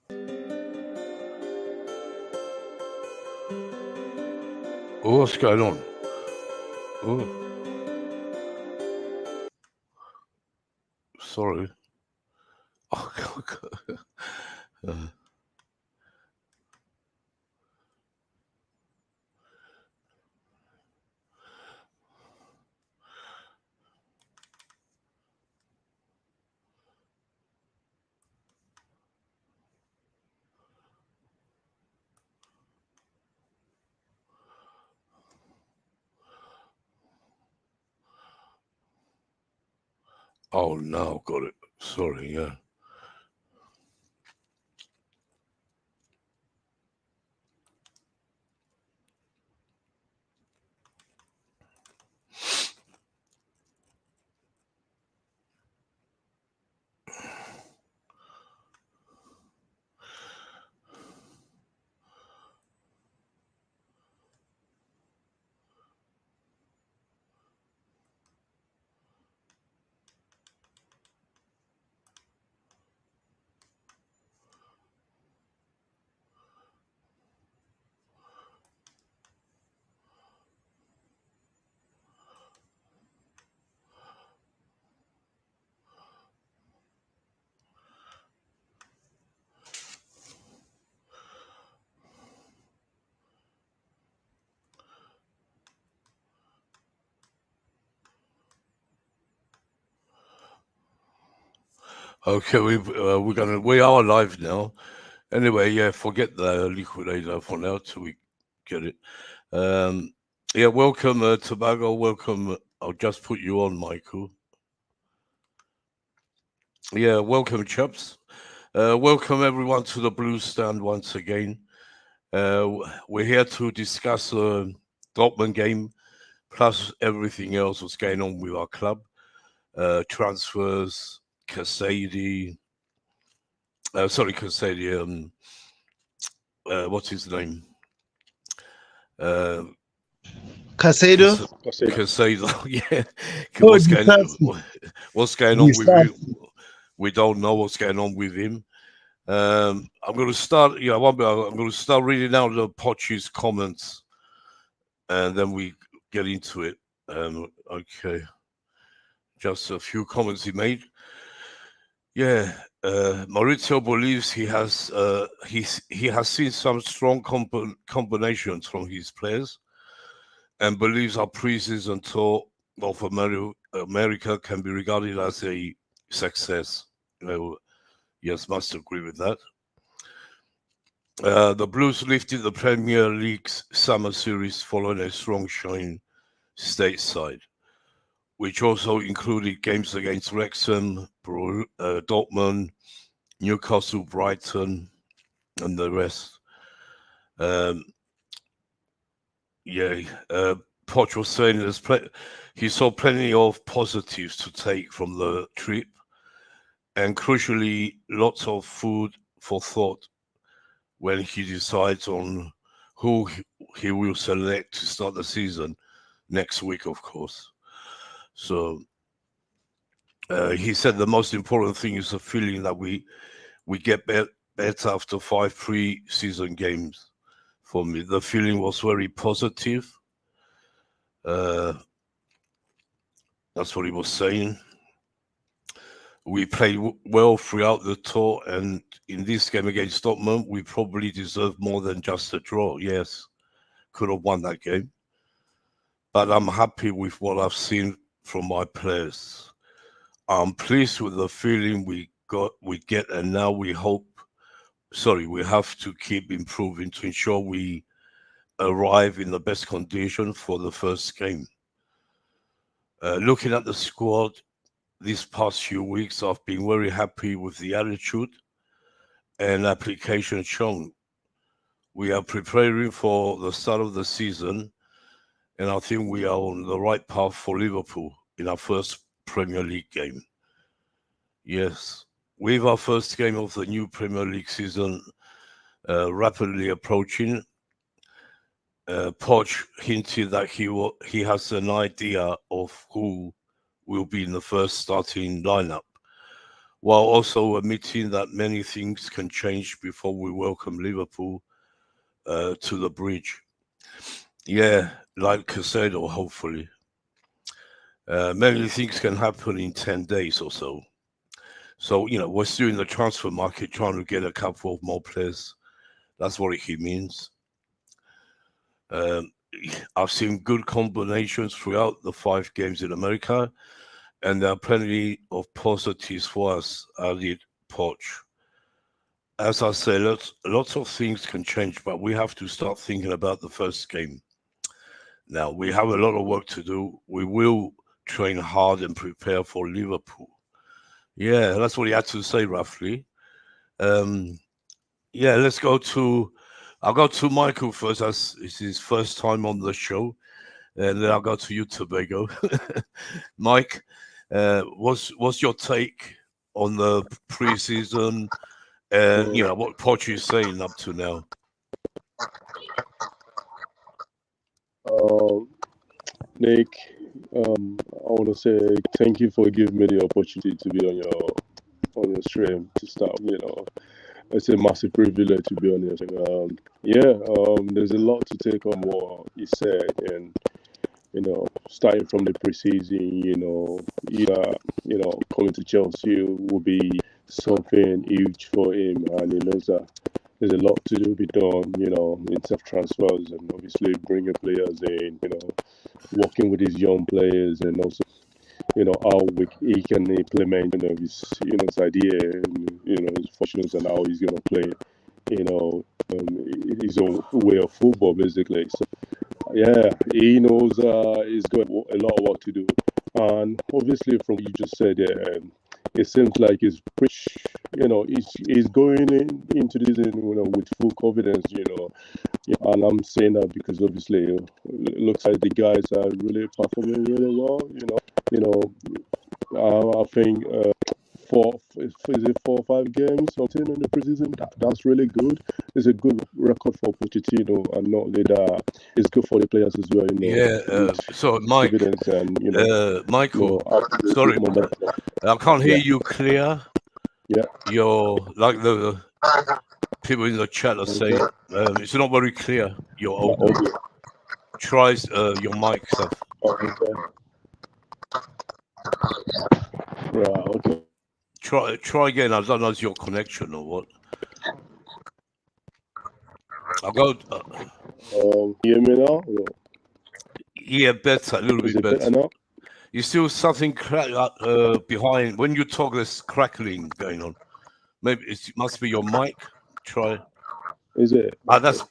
Oh, what's going on? Oh, sorry. Oh, God. Oh, no, got it. Sorry, yeah. Okay, we are live now. Anyway, yeah, forget the liquidator for now till we get it. Yeah, welcome, Tobago. Welcome. I'll just put you on, Michael. Yeah, welcome, chaps. Welcome everyone to the Blue Stand once again. We're here to discuss the Dortmund game, plus everything else that's going on with our club. Transfers, Casady. Casady. What's his name? Casado. Casado. Yeah. Oh, What's going on with him? We don't know what's going on with him. I'm going to start. Yeah, I'm going to start reading out the Poch's comments, and then we get into it. Okay, just a few comments he made. Yeah, Maurizio believes he has seen some strong combinations from his players, and believes our preseason tour of America can be regarded as a success. Yes, must agree with that. The Blues lifted the Premier League's summer series following a strong showing stateside, which also included games against Wrexham, Dortmund, Newcastle, Brighton, and the rest. Poch was saying he saw plenty of positives to take from the trip, and crucially, lots of food for thought when he decides on who he will select to start the season next week, of course. So he said the most important thing is the feeling that we get better after 5 pre-season games. For me, the feeling was very positive. That's what he was saying. We played well throughout the tour, and in this game against Dortmund, we probably deserved more than just a draw. Yes, could have won that game. But I'm happy with what I've seen from my players. I'm pleased with the feeling we get, and now we have to keep improving to ensure we arrive in the best condition for the first game. Looking at the squad these past few weeks, I've been very happy with the attitude and application shown. We are preparing for the start of the season, and I think we are on the right path for Liverpool in our first Premier League game. Yes, with our first game of the new Premier League season rapidly approaching, Poch hinted that he has an idea of who will be in the first starting lineup. while also admitting that many things can change before we welcome Liverpool to the bridge. Yeah, like Casado, hopefully. Many things can happen in 10 days or so. So, we're still in the transfer market trying to get a couple of more players. That's what he means. I've seen good combinations throughout the 5 games in America, and there are plenty of positives for us, added Poch. As I say, lots of things can change, but we have to start thinking about the first game. Now, we have a lot of work to do. We will train hard and prepare for Liverpool. Yeah, that's what he had to say, roughly. Yeah, I'll go to Michael first, as it's his first time on the show. And then I'll go to you, Tobago. Mike, what's your take on the preseason and, what Poch is saying up to now? Nick, I want to say thank you for giving me the opportunity to be on your stream to start. It's a massive privilege to be on here. There's a lot to take on what he said, and starting from the preseason, coming to Chelsea will be something huge for him, and he knows that there's a lot to be done, in terms of transfers, and obviously bringing players in, working with these young players, and also, how he can implement, his idea, and, his fortunes, and how he's gonna play, his own way of football, basically. So, yeah, he knows he's got a lot of work to do, and obviously, from what you just said, it seems like he's he's going into this, with full confidence, and I'm saying that because obviously it looks like the guys are really performing really well. I think 4 or 5 games something in the preseason. That's really good. It's a good record for Pochettino, and not only that, it's good for the players as well. So Mike, and, Michael, sorry, I can't hear you clear. Yeah, you're like the people in the chat are saying it's not very clear. Your audio. Try your mic stuff. Okay. Right. Okay. Try again. I don't know if it's your connection or what. I'll go. Hear me now? Yeah, better. A little bit better. Now? You still something behind when you talk. There's crackling going on. Maybe it must be your mic. Try. Is it? That's.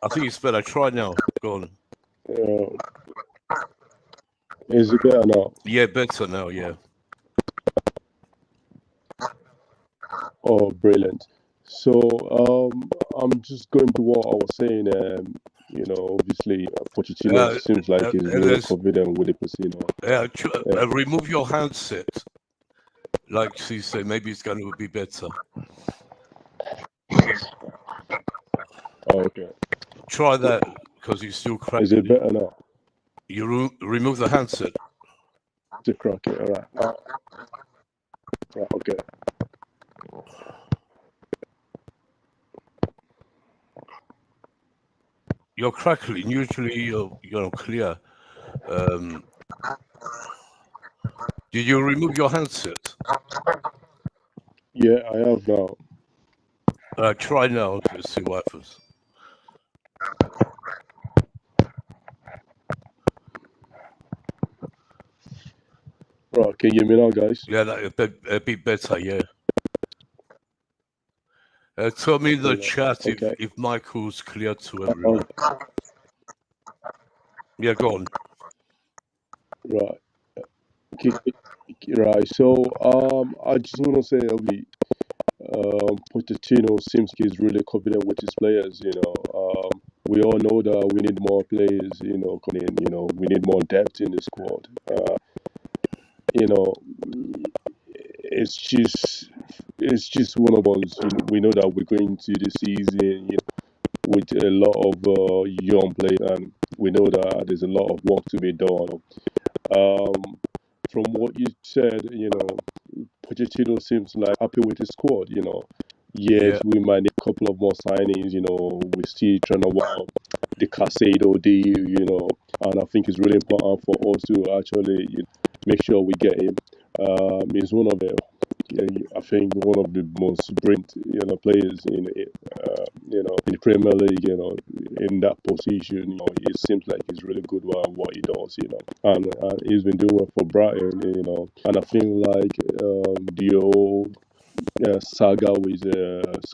I think it's better. Try now. Go on. Is it better now? Yeah, better now. Yeah. Oh, brilliant. So, I'm just going to what I was saying. Obviously, Pochettino seems like he's really confident with the Pochettino. Yeah, remove your handset. Like she said, maybe it's going to be better. Oh, okay. Try that because you still crack. Is it better now? You remove the handset. To crack it, all right. Right, okay. You're crackling. Usually you're clear. Did you remove your handset? Yeah, I have now. Try now. Let's see what happens. Right, can you hear me now, guys? Yeah, a bit better. Yeah. Tell me in the chat if Michael's clear to everyone. Yeah, go on. Right. Right. So, I just want to say, Pochettino seems he's really confident with his players. We all know that we need more players. Coming in. We need more depth in the squad. It's just one of us. We know that we're going to the season with a lot of young players, and we know that there's a lot of work to be done. From what you said, Pochettino seems like happy with his squad. Yes, we might need a couple of more signings. We're still trying to work out the Casado deal. And I think it's really important for us to actually make sure we get him. He's one of the, I think, one of the most brilliant, players in the Premier League. In that position, it seems like he's really good at what he does. And he's been doing well for Brighton. And I think like the old saga with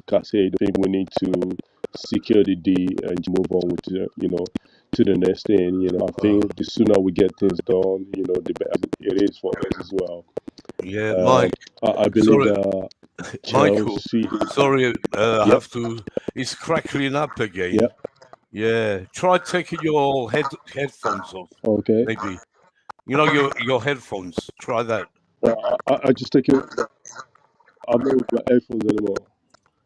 Casade, I think we need to secure the D and move on with to the next thing. I think the sooner we get things done, the better it is for us as well. Yeah, Mike. I believe that Michael, Chelsea. sorry, I Yep. have to. It's crackling up again. Yep. Yeah, try taking your headphones off. Okay. Maybe your headphones. Try that. Well, I just take it. I'm not with my headphones anymore.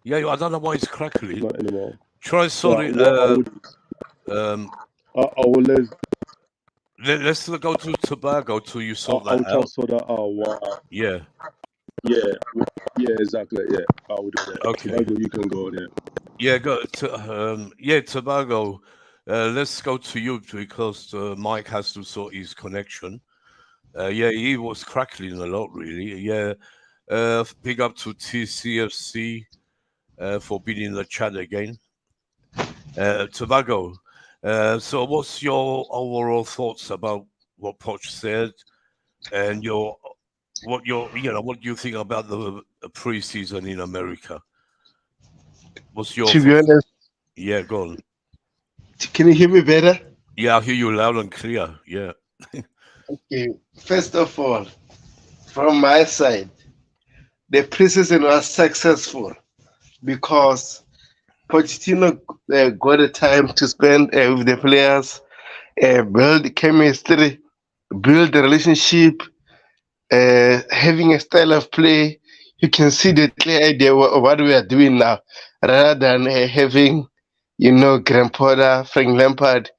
Yeah, I don't know why it's crackling. Not anymore. Try sorry. Well, I will Let's go to Tobago till you sort I'll that try to out. sort that out. Wow. Yeah. Yeah, exactly. Yeah, I will do that. Okay. Tobago, you can go there. Yeah, go to Tobago. Let's go to you because Mike has to sort his connection. Yeah, he was crackling a lot, really. Yeah. Big up to TCFC for being in the chat again. Tobago. So what's your overall thoughts about what Poch said and what do you think about the preseason in America? What's your To be honest, Yeah, go on. can you hear me better? Yeah, I hear you loud and clear. Yeah. Okay. First of all, from my side, the preseason was successful because Pochettino got the time to spend with the players, build chemistry, build a relationship, having a style of play. You can see the clear idea of what we are doing now, rather than having, Graham Potter, Frank Lampard.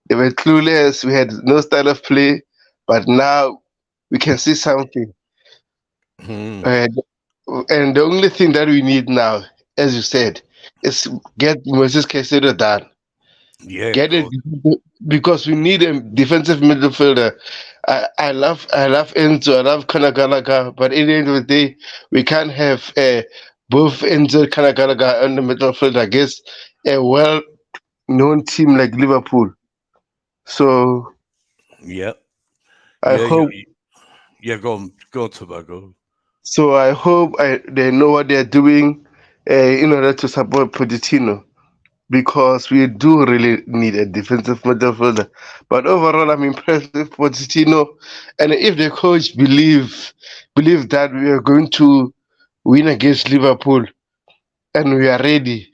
They were clueless. We had no style of play, but now we can see something. And the only thing that we need now, as you said, is get Moses Caicedo done. Yeah. Get it because we need a defensive midfielder. I love Enzo, I love Kanagalaga, but at the end of the day, we can't have both Enzo and Kanagalaga on the midfield against a well-known team like Liverpool. So Yeah. I hope. Yeah, go on, Tobago. So I hope they know what they're doing in order to support Pochettino, because we do really need a defensive midfielder. But overall, I'm impressed with Pochettino, and if the coach believe that we are going to win against Liverpool, and we are ready,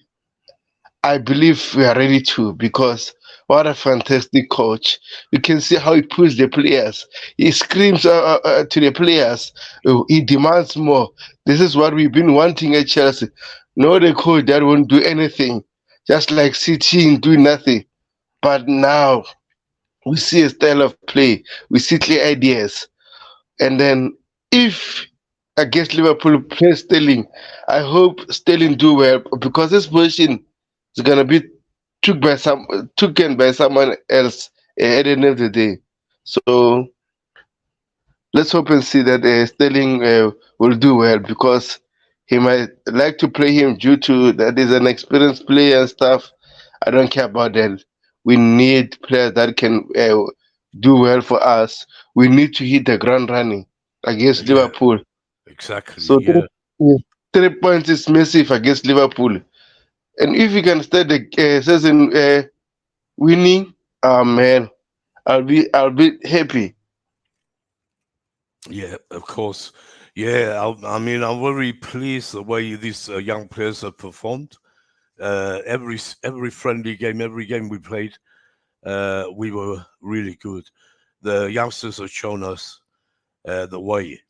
I believe we are ready too, because what a fantastic coach. You can see how he pushes the players. He screams to the players. He demands more. This is what we've been wanting at Chelsea. No, the coach that won't do anything, just like sitting, doing nothing. But now we see a style of play. We see clear ideas. And then if against Liverpool play Sterling, I hope Sterling do well, because this position is gonna be taken by someone else at the end of the day. So let's hope and see that Sterling will do well, because he might like to play him due to that he's an experienced player and stuff. I don't care about that. We need players that can do well for us. We need to hit the ground running against Liverpool. Exactly. So 3 points is massive against Liverpool. And if we can start the season winning, man, I'll be happy. Yeah, of course. Yeah, I mean, I'm very pleased the way these young players have performed. Every friendly game, every game we played, we were really good. The youngsters have shown us the way.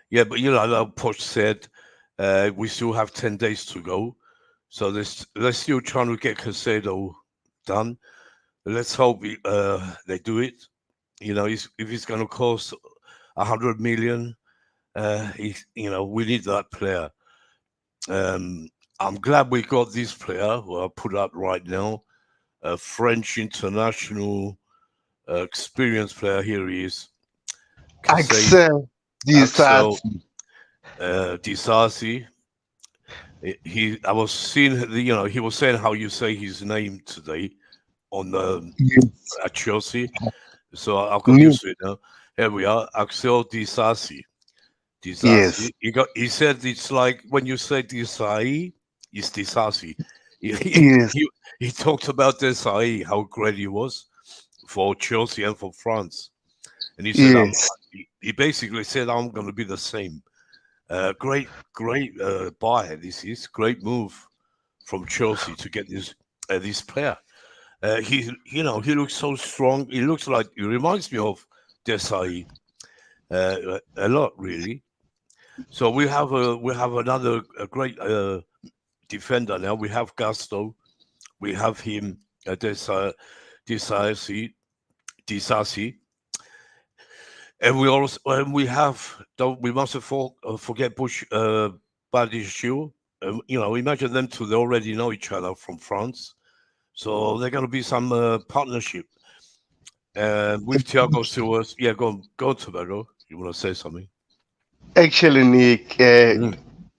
Yeah, but like Poch said, we still have 10 days to go. So they're still trying to get Caicedo done. Let's hope they do it. If it's going to cost 100 million, We need that player. I'm glad we got this player who I put up right now, a French international experienced player. Here he is, Axel Axel Disasi. Disasi. I was seeing, he was saying how you say his name today on Yes. at Chelsea. So I've got Yes. used to it now. Here we are, Axel Disasi. Yes. He said it's like when you say Disai, it's Disasi. Yes. He talked about Desai, how great he was for Chelsea and for France. And he said, Yes. he basically said, I'm going to be the same. Great buy. This is great move from Chelsea to get this player. He looks so strong. He reminds me of Desai a lot, really. So we have another great defender now. We have Gasto. We have him, Disasi, and we mustn't forget Badiashile. Imagine them two. They already know each other from France, so they're going to be some partnership. With Thiago Silva, yeah, go on, Tobago. You want to say something? Actually, Nick,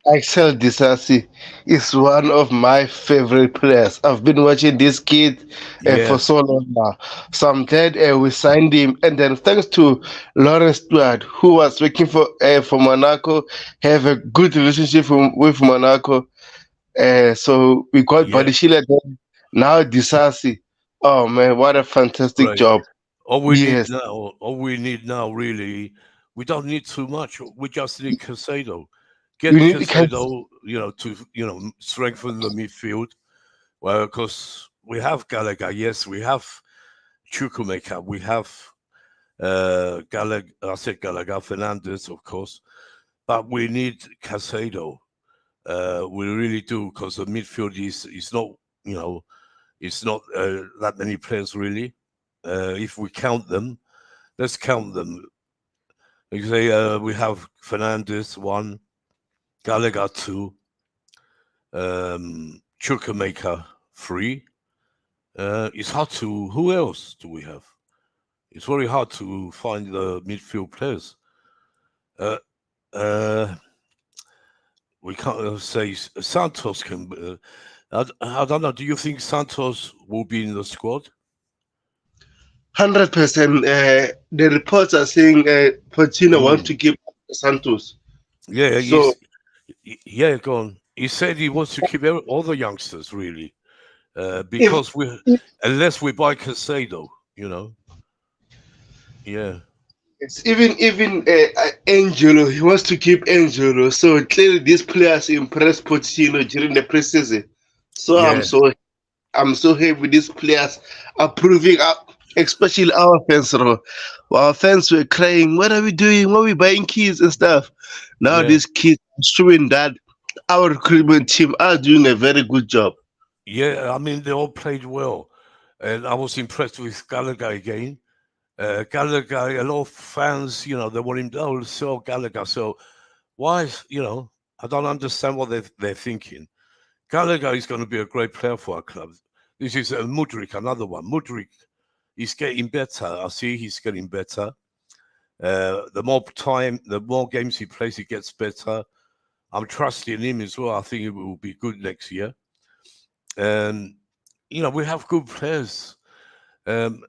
Axel Disasi is one of my favorite players. I've been watching this kid for Yeah, so long now. So I'm glad we signed him, and then thanks to Lawrence Stewart, who was working for Monaco, have a good relationship with Monaco. So we got yeah, Badishile then. Now Disasi. Oh man, what a fantastic right. job! Yes, All we need now, really, we don't need too much. We just need Casado. you Get need because Casado, to strengthen the midfield. Well, because we have Gallagher, yes, we have Chukwuemeka, we have Gallagher. I said Gallagher, Fernandez, of course, but we need Casado. We really do, because the midfield is not, it's not that many players really. If we count them, let's count them. You say we have Fernandez 1, Gallagher 2, Chukwuemeka 3. It's hard to. Who else do we have? It's very hard to find the midfield players. Uh, uh, we can't say Santos can. I don't know. Do you think Santos will be in the squad? 100%. The reports are saying Pochettino wants Mm. to keep Santos. Yeah, So yeah. Go on. He said he wants to keep all the youngsters really, if, because unless we buy Casado, yeah, it's even Angelo, he wants to keep Angelo. So clearly, these players impressed Pochettino during the preseason. So yeah, I'm so happy with these players are proving up, especially our fans. Our fans were crying, "What are we doing? Why are we buying keys and stuff?" Now yeah. these kids are showing that our recruitment team are doing a very good job. Yeah, I mean, they all played well. And I was impressed with Gallagher again. Gallagher, a lot of fans, they want him to sell Gallagher. So why, I don't understand what they're thinking. Gallagher is going to be a great player for our club. This is Mudryk, another one. Mudryk is getting better. I see he's getting better. The more games he plays, he gets better. I'm trusting him as well. I think he will be good next year. And we have good players, and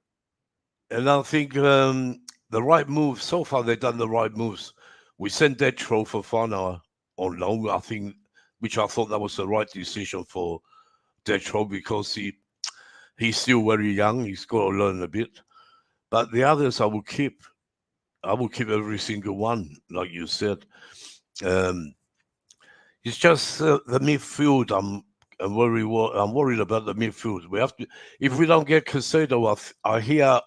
I think the right move so far. They've done the right moves. We sent Detro for Fana on loan. I think, which I thought that was the right decision for Detro, because he's still very young. He's got to learn a bit. But the others, I will keep. I will keep every single one, like you said. Um, it's just the midfield. I'm worried about the midfield. We have to. If we don't get Casado, I hear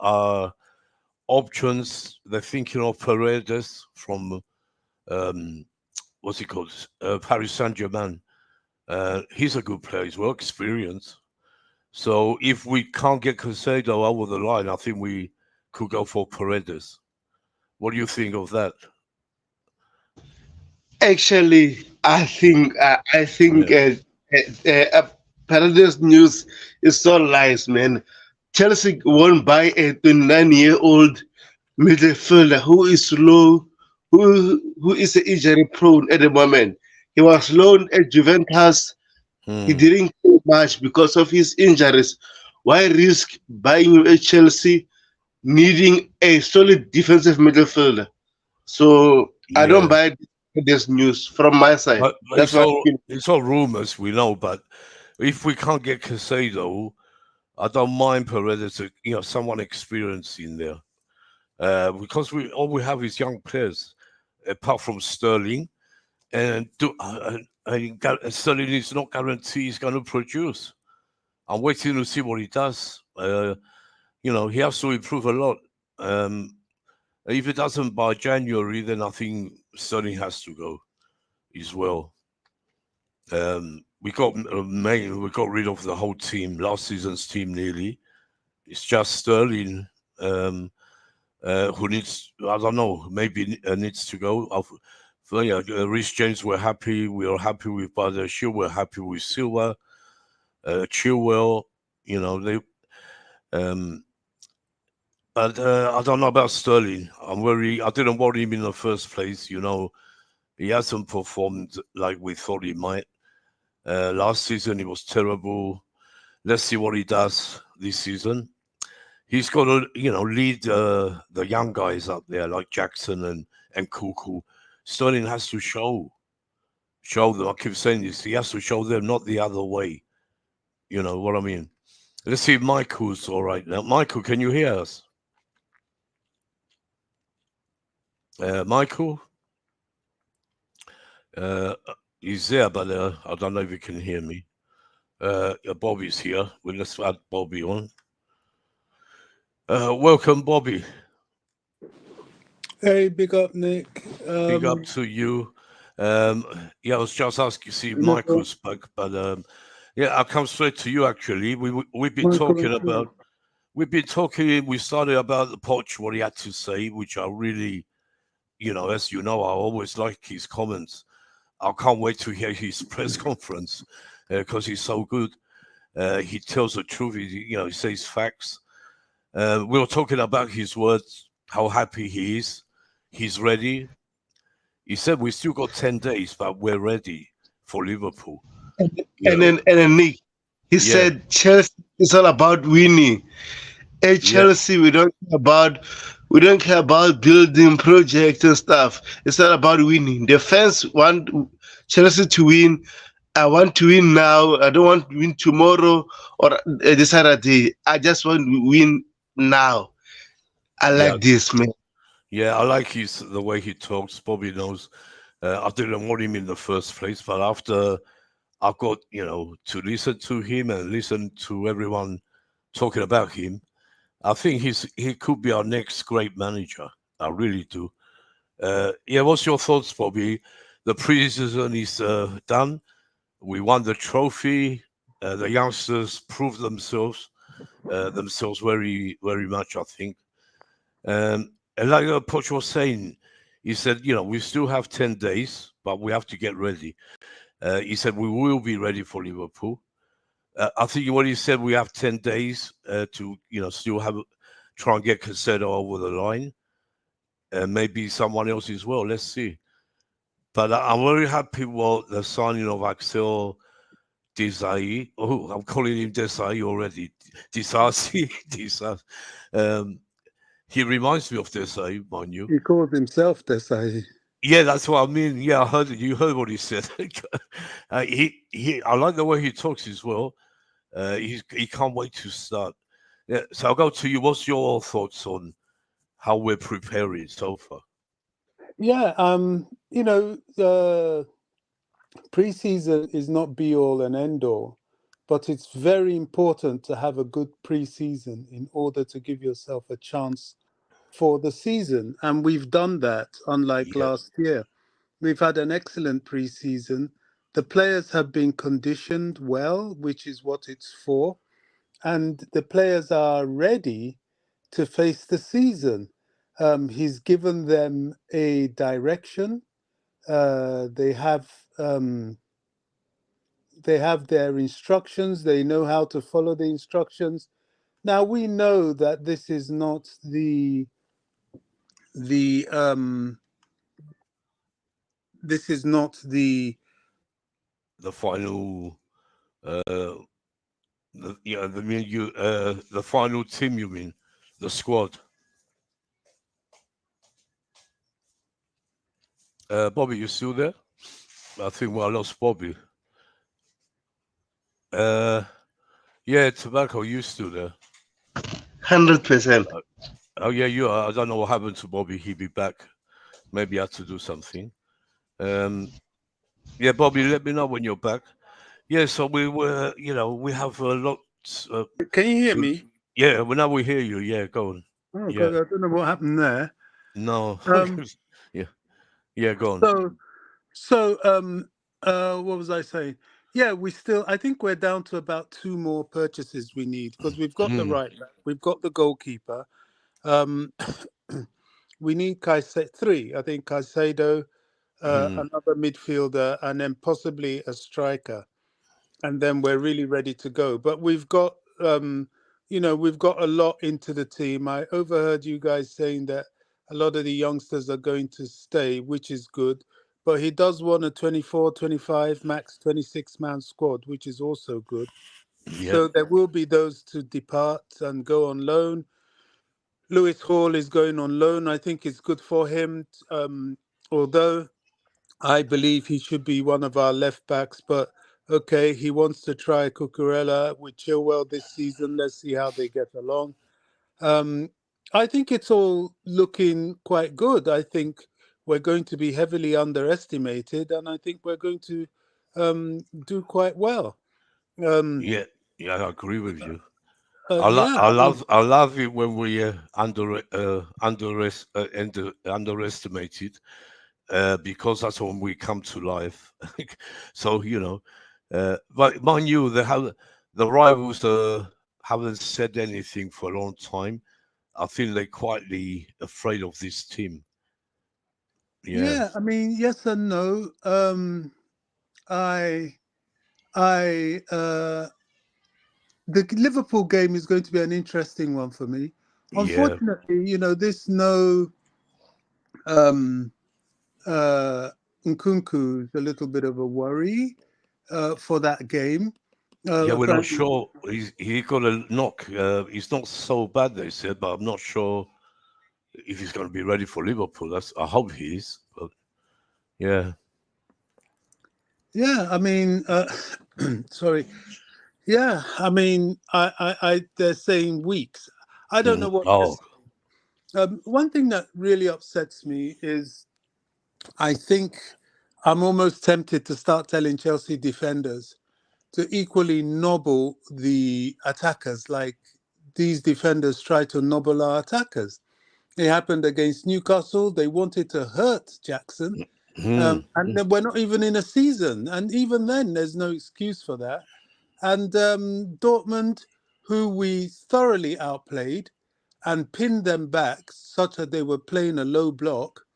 options. They're thinking of Paredes from what's he called? Paris Saint-Germain. He's a good player. He's well experienced. So if we can't get Casado over the line, I think we could go for Paredes. What do you think of that? Actually, I think Yeah. Paradise News is so lies, man. Chelsea won't buy a 29-year-old midfielder who is slow, who is injury prone at the moment. He was loaned at Juventus. He Hmm. didn't play much because of his injuries. Why risk buying him at Chelsea, needing a solid defensive midfielder? So I don't Yeah. buy this news from my side. But That's it's my all opinion. it's all rumors, we know. But if we can't get Casado, I don't mind Paredes, someone experienced in there. Because all we have is young players, apart from Sterling, and Sterling is not guaranteed he's going to produce. I'm waiting to see what he does. He has to improve a lot. Um, if it doesn't by January, then I think Sterling has to go as well. We got rid of the whole team, last season's team nearly. It's just Sterling who needs, I don't know, maybe needs to go. Rhys James, we're happy. We are happy with Bardashiel. We're happy with Silva, Chilwell. They. Um, but I don't know about Sterling. I didn't want him in the first place. He hasn't performed like we thought he might. Last season he was terrible. Let's see what he does this season. He's got to, lead the young guys up there like Jackson and Kuku. Sterling has to show them. I keep saying this. He has to show them, not the other way. You know what I mean? Let's see if Michael's all right now. Michael, can you hear us? Michael? He's there, but I don't know if he can hear me. Bobby's here. Well, let's add Bobby on. Welcome, Bobby. Hey, big up, Nick. Big up to you. I was just asking, see if Michael's back, but I'll come straight to you. Actually, we've been talking about. We started about the Poch, what he had to say, which I really, as you know, I always like his comments. I can't wait to hear his press conference because he's so good. He tells the truth. He says facts. We were talking about his words, how happy he is. He's ready. He said we still got 10 days, but we're ready for Liverpool. And then Nick, he Yeah. said Chelsea is all about winning. At Yeah. Chelsea, we don't care about building projects and stuff. It's all about winning. The fans want Chelsea to win. I want to win now. I don't want to win tomorrow or this other day. I just want to win now. I Yeah. like this, man. Yeah, I like the way he talks. Bobby knows. I didn't want him in the first place, but after I got, to listen to him and listen to everyone talking about him, I think he could be our next great manager. I really do. What's your thoughts, Bobby? The preseason is done. We won the trophy. The youngsters proved themselves very, very much, I think. And like Poch was saying, he said, we still have 10 days, but we have to get ready. He said, we will be ready for Liverpool. I think what he said, we have 10 days to, still try and get Casado over the line. And maybe someone else as well. Let's see. But I'm very happy with the signing of Axel Desai. Oh, I'm calling him Desai already. Disasi. Disasi. He reminds me of Desai, mind you. He called himself Desai. Yeah, that's what I mean. Yeah, I heard it. You heard what he said. I like the way he talks as well. He can't wait to start. Yeah, so I'll go to you. What's your thoughts on how we're preparing so far? Yeah, preseason is not be all and end all, but it's very important to have a good preseason in order to give yourself a chance for the season. And we've done that, unlike Yeah, last year. We've had an excellent preseason. The players have been conditioned well, which is what it's for. And the players are ready to face the season. He's given them a direction. They have their instructions. They know how to follow the instructions. Now we know that this is not this is not the final the final team, you mean, the squad. Bobby, you still there? I think I lost Bobby. Yeah, Tobacco, you still there? 100%. Oh yeah, you are. I don't know what happened to Bobby. He'll be back. Maybe I had to do something. Yeah, Bobby, let me know when you're back. Yeah, so we were, we have a lot. Can you hear me? Yeah, well, now we hear you. Yeah, go on. Oh, Yeah. God, I don't know what happened there. No. Yeah, go on. What was I saying? Yeah, I think we're down to about 2 more purchases we need, because we've got the right back, we've got the goalkeeper. We need 3. I think Caicedo, another midfielder, and then possibly a striker. And then we're really ready to go. But we've got, we've got a lot into the team. I overheard you guys saying that a lot of the youngsters are going to stay, which is good. But he does want a 24, 25, max 26-man squad, which is also good. Yeah. So there will be those to depart and go on loan. Lewis Hall is going on loan. I think it's good for him, although I believe he should be one of our left backs. But okay, he wants to try Cucurella with Chilwell this season. Let's see how they get along. I think it's all looking quite good. I think we're going to be heavily underestimated, and I think we're going to do quite well. Yeah, I agree with you. Yeah, I love it when we underestimated, because that's when we come to life. So but mind you, the rivals haven't said anything for a long time. I think they're quietly afraid of this team. Yeah, I mean, yes and no. The Liverpool game is going to be an interesting one for me. Unfortunately, there's no Nkunku is a little bit of a worry for that game. Yeah, we're not sure. He got a knock. He's not so bad, they said, but I'm not sure if he's going to be ready for Liverpool. I hope he is. But yeah. Yeah, I mean, sorry. Yeah, I mean, they're saying weeks. I don't know what. One thing that really upsets me is I think I'm almost tempted to start telling Chelsea defenders to equally nobble the attackers, like these defenders try to nobble our attackers. It happened against Newcastle. They wanted to hurt Jackson. And then we're not even in a season. And even then, there's no excuse for that. And Dortmund, who we thoroughly outplayed and pinned them back such that they were playing a low block,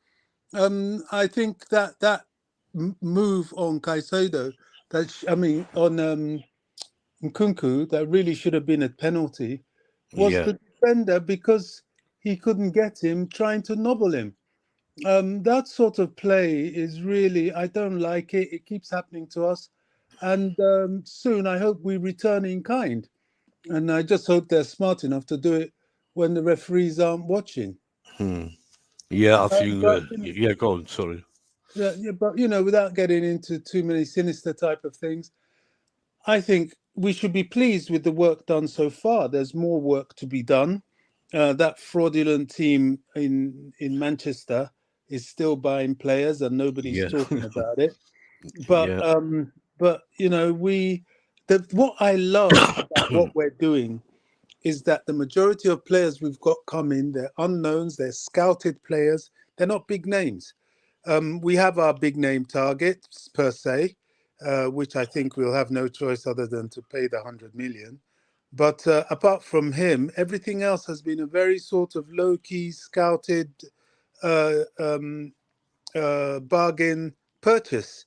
I think that move on Caicedo, on Nkunku, that really should have been a penalty, was the defender, because he couldn't get him, trying to nobble him. That sort of play is really, I don't like it. It keeps happening to us. And soon I hope we return in kind. And I just hope they're smart enough to do it when the referees aren't watching. Yeah, I think, go on, sorry. Yeah, but, without getting into too many sinister type of things, I think we should be pleased with the work done so far. There's more work to be done. That fraudulent team in Manchester is still buying players, and nobody's talking about it. But what I love about what we're doing is that the majority of players we've got coming, they're unknowns, they're scouted players, they're not big names. We have our big name targets per se, which I think we'll have no choice other than to pay the 100 million. But apart from him, everything else has been a very sort of low-key, scouted bargain purchase,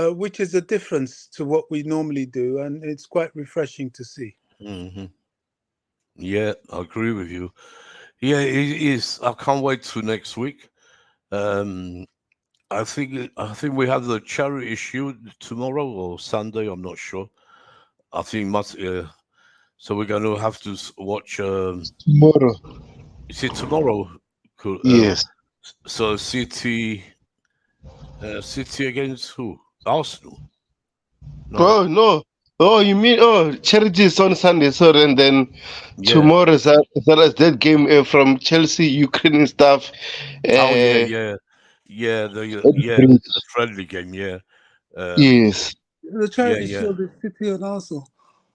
which is a difference to what we normally do, and it's quite refreshing to see. Hmm. Yeah, I agree with you. Yeah, it is. I can't wait till next week. I think we have the charity issue tomorrow or Sunday. I'm not sure. I think must. So we're going to have to watch. Tomorrow. Is it tomorrow? Cool. Yes. So City against who? Arsenal. No. Oh no. Oh, you mean charity is on Sunday, sorry, and then Yeah. tomorrow is that game from Chelsea, Ukraine stuff. Oh yeah. The friendly game. Yeah. Yes. The charity yeah. shield is City and Arsenal.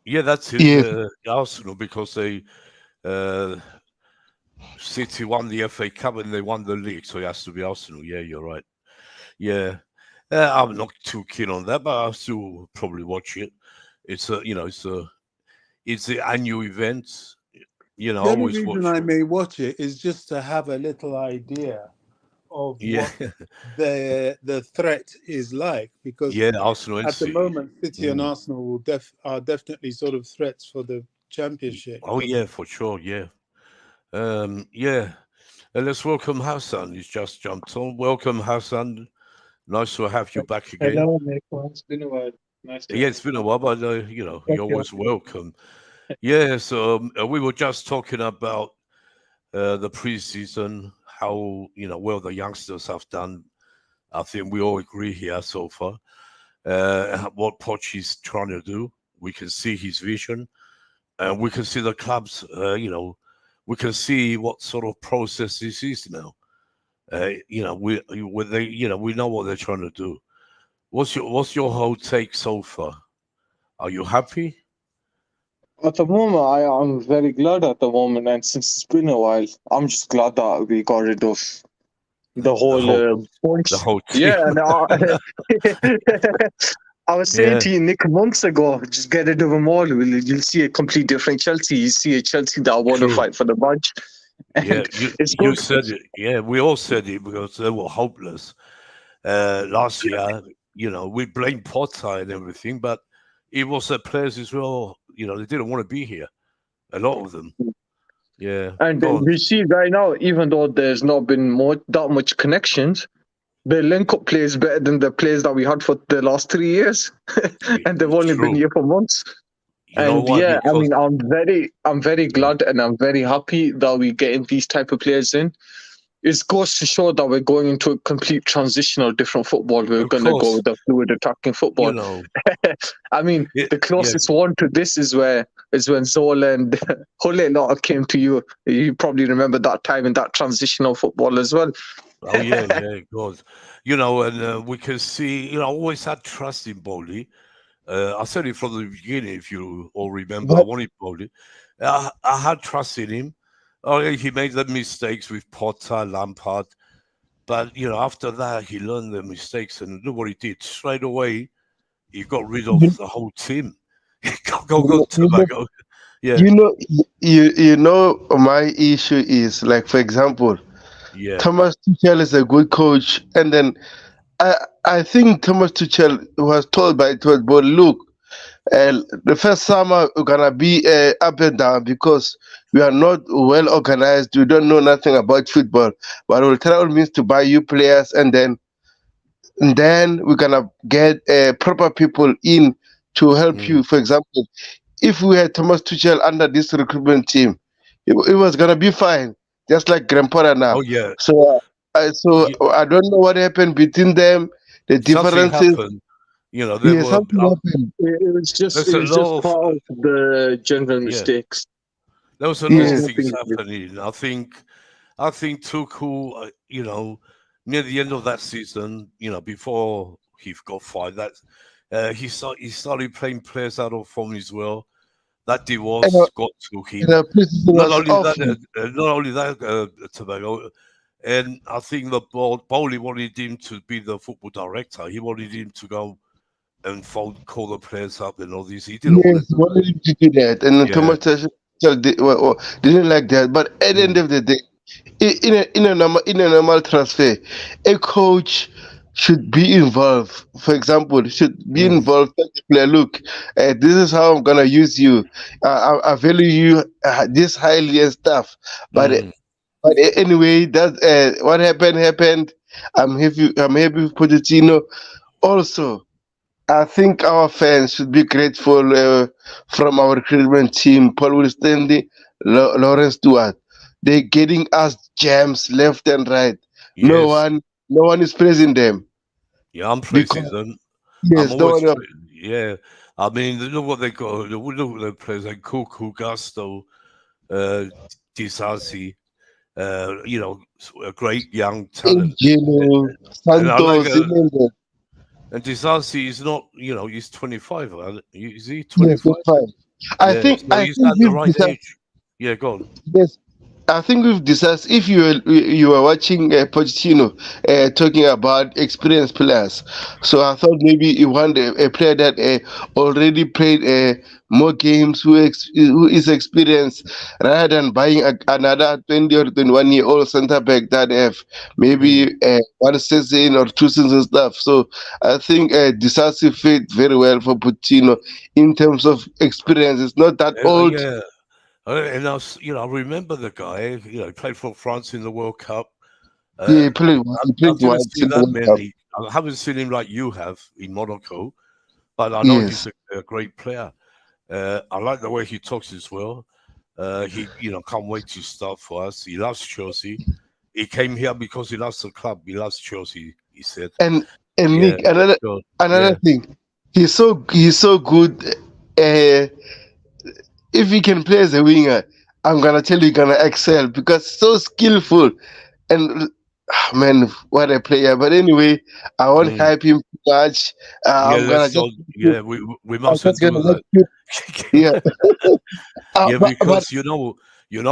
Yeah, that's it. Yes. Arsenal, because they City won the FA Cup and they won the league, so it has to be Arsenal. Yeah, you're right. Yeah, I'm not too keen on that, but I'll still probably watch it. It's it's the annual event. You know, The I only always reason watch I it. may watch it is just to have a little idea of Yeah, what the threat is like, because yeah, Arsenal and at the City. moment City and Mm. Arsenal are definitely sort of threats for the championship. Oh yeah, for sure. Yeah, yeah. Let's welcome Hassan. He's just jumped on. Welcome, Hassan. Nice to have you back again. Hello, Nico. It's been a while. Nice to Yeah, it's been a while, but you're Thank you. always welcome. Yeah, so we were just talking about the preseason, how well the youngsters have done. I think we all agree here so far. What Poch is trying to do, we can see his vision, and we can see the clubs. We can see what sort of process this is now. We know what they're trying to do. What's your whole take so far? Are you happy? At the moment, I'm very glad at the moment, and since it's been a while, I'm just glad that we got rid of the whole bunch. The whole team. Yeah, and I was saying to you, Nick, months ago, just get rid of them all. You'll see a complete different Chelsea. You see a Chelsea that want to True. fight for the badge. And Yeah, it's you good. said it. Yeah, we all said it because they were hopeless last year. We blamed Potter and everything, but it was the players as well. They didn't want to be here. A lot of them. Yeah. And Go on. we see right now, even though there's not been that much connections, the link-up plays better than the players that we had for the last 3 years, and they've only been True. here for months. You know And why? yeah, I Because mean, I'm very glad and I'm very happy that we're getting these type of players in. It goes to show that we're going into a complete transitional different football. We're Of going to go course, with the fluid attacking football. I mean, the closest one to this is when Zola and Hole came to you. You probably remember that time in that transitional football as well. Oh yeah, God. And we can see. I always had trust in Bowley. I said it from the beginning. If you all remember, I wanted Bowley. I had trust in him. Oh, yeah, he made the mistakes with Potter, Lampard, but after that he learned the mistakes, and look what he did straight away. He got rid of the whole team. Go Tobago. Yeah. My issue is, like, for example, Yeah. Thomas Tuchel is a good coach, and then I think Thomas Tuchel was told by Todd, but look, the first summer we're gonna be up and down because we are not well organized. We don't know nothing about football, but we'll try all means to buy you players, and then we're gonna get proper people in to help you. For example, if we had Thomas Tuchel under this recruitment team, it was gonna be fine, just like Grandpa now. Oh yeah. So I don't know what happened between them. The Something differences. happened. Something happened. It was just part of the general mistakes. There was a lot of things happening. I think Tuchel, near the end of that season, before he got fired, that he started playing players out of form as well. That divorce got to him. Not only that, Tobago, and I think the Bowley wanted him to be the football director. He wanted him to go and call the players up and all this. He didn't wanted him to do that, and Thomas Tuchel didn't like that. But at the end of the day, in a normal transfer, a coach should be involved. For example, should be Mm, involved. Tell the player, look, this is how I'm gonna use you. I value you this highly and stuff. But mm. anyway, that what happened. I'm happy with Pochettino. Also, I think our fans should be grateful from our recruitment team, Paul Wilstanley, Lawrence Stewart. They're getting us gems left and right. No Yes. one, no one is praising them Yeah, I'm praising because them. I'm yes, no always, one. yeah. I mean, look what they got. Look at their players like Kuku, Gusto, Disasi. You know, a great young talent. Angelo, And I like, Santos, Ilende. and Disasi is not, you know, he's 25. Is he Yes, 25? that's fine. I Yeah, think so I he's think at the we've right decided. age. Yeah, go on. Yes, I think we've discussed. If you were watching Pochettino talking about experienced players, so I thought maybe you want a player that already played more games, who is experienced, rather than buying another 20 or 21-year-old centre back that have Mm. maybe one season or two seasons and stuff. So I think decisive fit very well for Pochettino in terms of experience. It's not that old. Yeah. And you know, I remember the guy, you know, he played for France in the World Cup. Yeah, Uh, he I played didn't once see in the that World Cup. many. I haven't seen him like you have in Monaco, but I know he's Yes. a great player. I like the way he talks as well. You know, can't wait to start for us. He loves Chelsea. He came here because he loves the club. He loves Chelsea. He said, And "Yeah, Nick, another so, another yeah, thing, he's so good. Uh, if he can play as a winger, I'm gonna tell you, gonna excel because so skillful and man, what a player. But anyway, I won't mm, hype him too much. yeah." I'm gonna Let's just not. Yeah, we I'm mustn't just do gonna let that. you. Yeah. Yeah, But because you know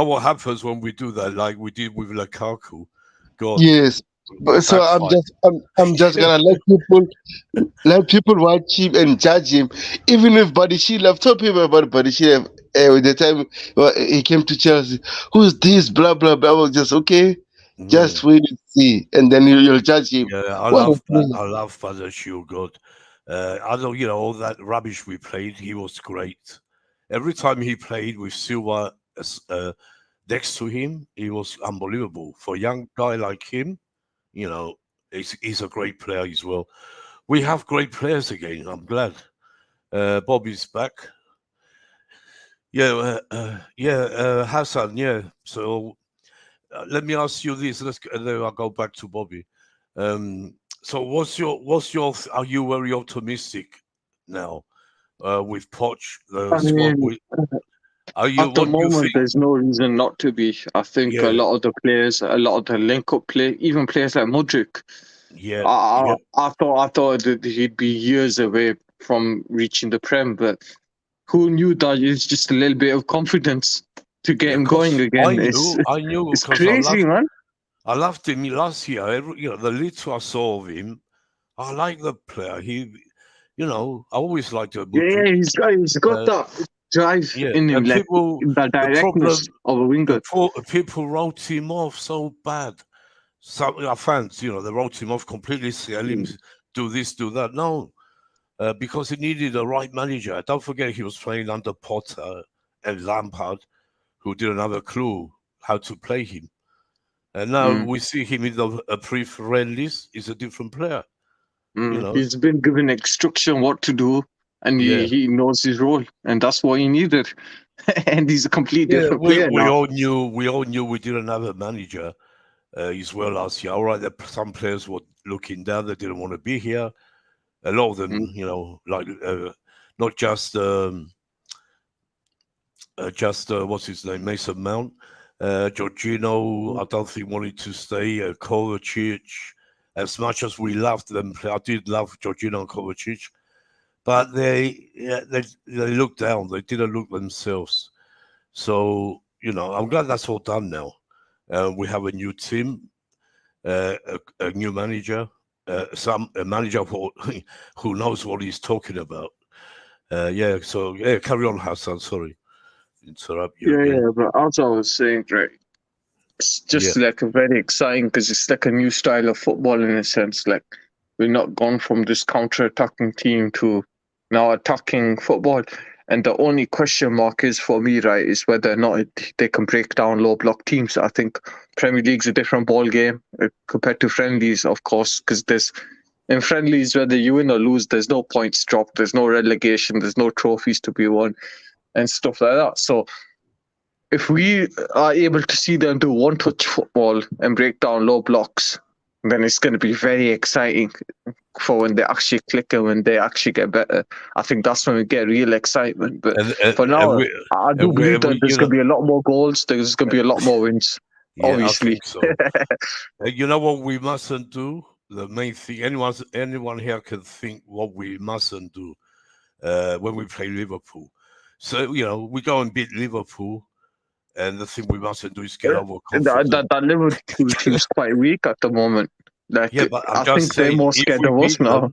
what happens when we do that, like we did with Lukaku. God, yes. But so backfire. I'm just gonna let people watch him and judge him. Even if Badishile, I've told people about Badishile with the time he came to Chelsea. Who's this? Blah blah blah. I was just okay. Mm. Just wait and see, and then you'll judge him. Yeah, What a player! I love Father Shield God. I know, you know, all that rubbish we played, he was great. Every time he played with Silva next to him, he was unbelievable. For a young guy like him, you know, he's a great player as well. We have great players again. I'm glad. Bobby's back. Yeah, Hassan. Yeah. So let me ask you this. And then I'll go back to Bobby. So what's your? Are you very optimistic now with Poch the I squad? mean, Are you? at the What do you moment, think? there's no reason not to be. I think a Yeah, lot of the players, a lot of the link-up play, even players like Modric, yeah, I, yeah, I thought that he'd be years away from reaching the Prem, but who knew that it's just a little bit of confidence to get yeah. him going Because again. It's I knew it's because crazy, man. I loved him last year. You know, the little I saw of him, I like the player. You know, I always liked Yeah, Modric. he's got Uh, that drive yeah, in him, and like the the problem, directness of a winger. people wrote him off so bad. Some our fans, you know, they wrote him off completely, tell him do this, do that. No, because he needed a right manager. Don't forget he was playing under Potter and Lampard, who didn't have a clue how to play him. And now Mm. we see him in the pre-friendlies. He's a different player, you know. He's been given instruction what to do, and Yeah, he knows his role, and that's what he needed. And he's a completely yeah. different player We now. all knew we didn't have a manager as well last year. All right, some players were looking down; they didn't want to be here. A lot of them, Mm. you know, like not just what's his name, Mason Mount, Jorginho. I don't think wanted to stay. Kovacic, as much as we loved them, I did love Jorginho and Kovacic, but they looked down. They didn't look themselves. So you know, I'm glad that's all done now. We have a new team, a new manager, a manager who knows what he's talking about. Yeah, so yeah, carry on, Hassan. Sorry, interrupt you Yeah, again. yeah. But as I was saying, right, it's Yeah, just like a very exciting because it's like a new style of football in a sense. Like We're not gone from this counter-attacking team to now attacking football. And the only question mark is for me, right, is whether or not they can break down low block teams. I think Premier League's a different ball game compared to friendlies, of course, because in friendlies, whether you win or lose, there's no points dropped, there's no relegation, there's no trophies to be won and stuff like that. So if we are able to see them do one-touch football and break down low blocks, then it's going to be very exciting for when they actually click and when they actually get better. I think that's when we get real excitement. But for now, I do believe that there's going to be a lot more goals. There's going to be a lot more wins, obviously. I think so. You know what we mustn't do? The main thing, anyone here can think what we mustn't do when we play Liverpool. So, we go and beat Liverpool, and the thing we mustn't do is get overconfident. That Liverpool team's quite weak at the moment. Like, yeah, but I think they're more scared of us now.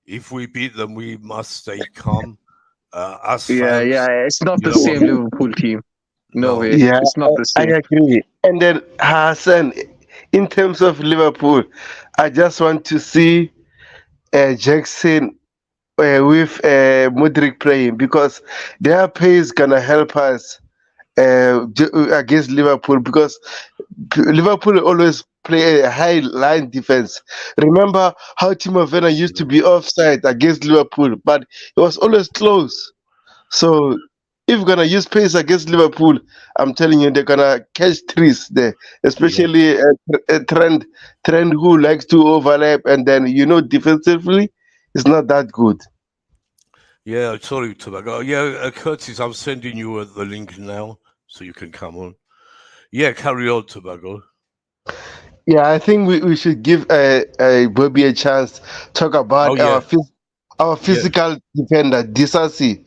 If we beat them, we must stay calm. As fans, it's not the same Liverpool team. No way. Yeah, it's not the same. I agree. And then Hassan, in terms of Liverpool, I just want to see Jackson with Modric playing, because their pace is gonna help us against Liverpool, because Liverpool always play a high line defense. Remember how Timo Werner used to be offside against Liverpool, but it was always close. So if we're gonna use pace against Liverpool, I'm telling you, they're gonna catch trees there, especially Trent, who likes to overlap, and then defensively, it's not that good. Yeah, sorry, Tobago. Yeah, Curtis, I'm sending you the link now so you can come on. Yeah, carry on, Tobago. Yeah, I think we should give Bobby a chance talk about our physical defender, Disasi.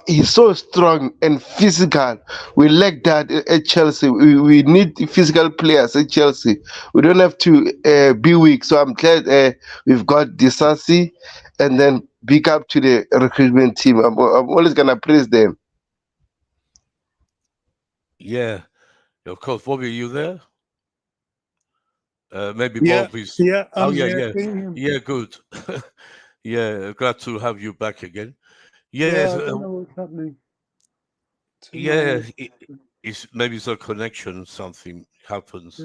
He's so strong and physical. We lack that at Chelsea. We need physical players at Chelsea. We don't have to be weak. So I'm glad we've got Disasi, and then big up to the recruitment team. I'm always gonna praise them. Yeah, of course. Bobby, are you there? Maybe Yeah, Bob is. Yeah. Yeah, good. Yeah, glad to have you back again. Yeah, I don't know what's happening. Maybe it's a connection. Something happens.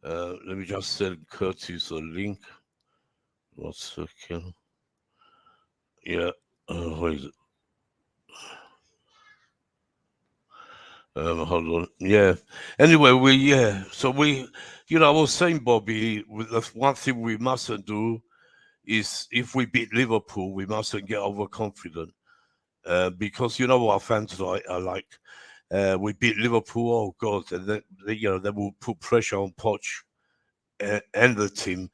Let me just send Curtis a link. 1 second. Yeah. Where is it? Hold on. Yeah. Anyway, so I was saying, Bobby, the one thing we mustn't do is, if we beat Liverpool, we mustn't get overconfident. Because what our fans are like. We beat Liverpool, oh God, and then they will put pressure on Poch and the team.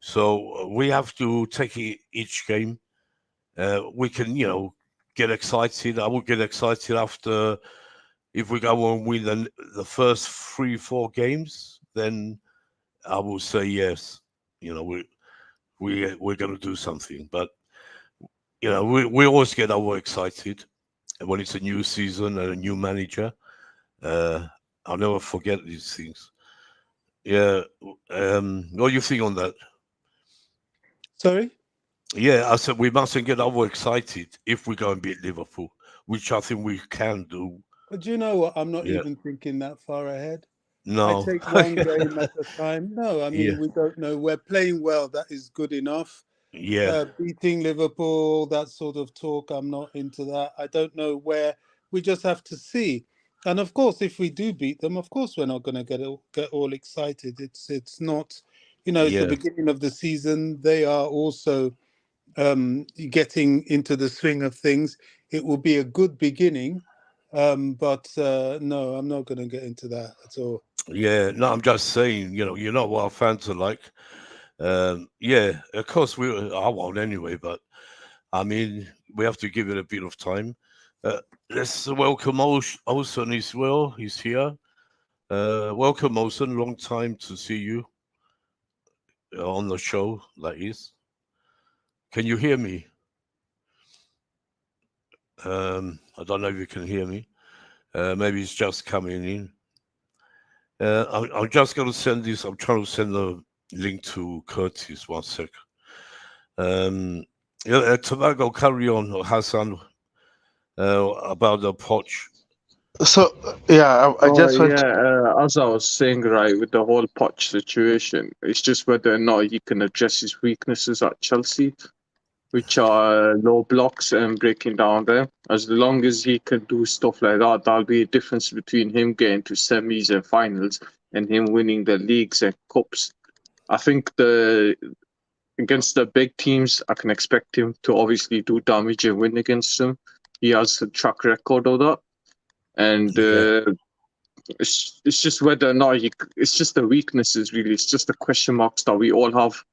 So we have to take each game. We can, get excited. I will get excited after, if we go and win the first 3-4 games, then I will say yes. We're going to do something. But we always get overexcited when it's a new season and a new manager. I'll never forget these things. Yeah. What do you think on that? Sorry? Yeah, I said we mustn't get overexcited if we go and beat Liverpool, which I think we can do. But you know what? I'm not even thinking that far ahead. No. I take one game at a time. No, I mean, we don't know. We're playing well. That is good enough. Yeah. Beating Liverpool, that sort of talk, I'm not into that. I don't know where. We just have to see. And of course, if we do beat them, of course, we're not going to get all excited. It's not, it's the beginning of the season. They are also getting into the swing of things. It will be a good beginning. But no, I'm not going to get into that at all. Yeah, no, I'm just saying, you know what our fans are like. Yeah, of course I won't anyway, but I mean, we have to give it a bit of time. Let's welcome Olsen as well. He's here. Welcome, Olsen. Long time to see you on the show, that is. Can you hear me? I don't know if you can hear me. Maybe it's just coming in. I'm just going to send this. I'm trying to send the link to Curtis. 1 sec. Tobago, carry on, Hassan, about the Poch. So yeah, I just want. As I was saying, right, with the whole Poch situation, it's just whether or not he can address his weaknesses at Chelsea, which are low blocks and breaking down there. As long as he can do stuff like that, that'll be a difference between him getting to semis and finals and him winning the leagues and cups. I think against the big teams, I can expect him to obviously do damage and win against them. He has a track record of that. And it's just whether or not it's just the weaknesses, really. It's just the question marks that we all have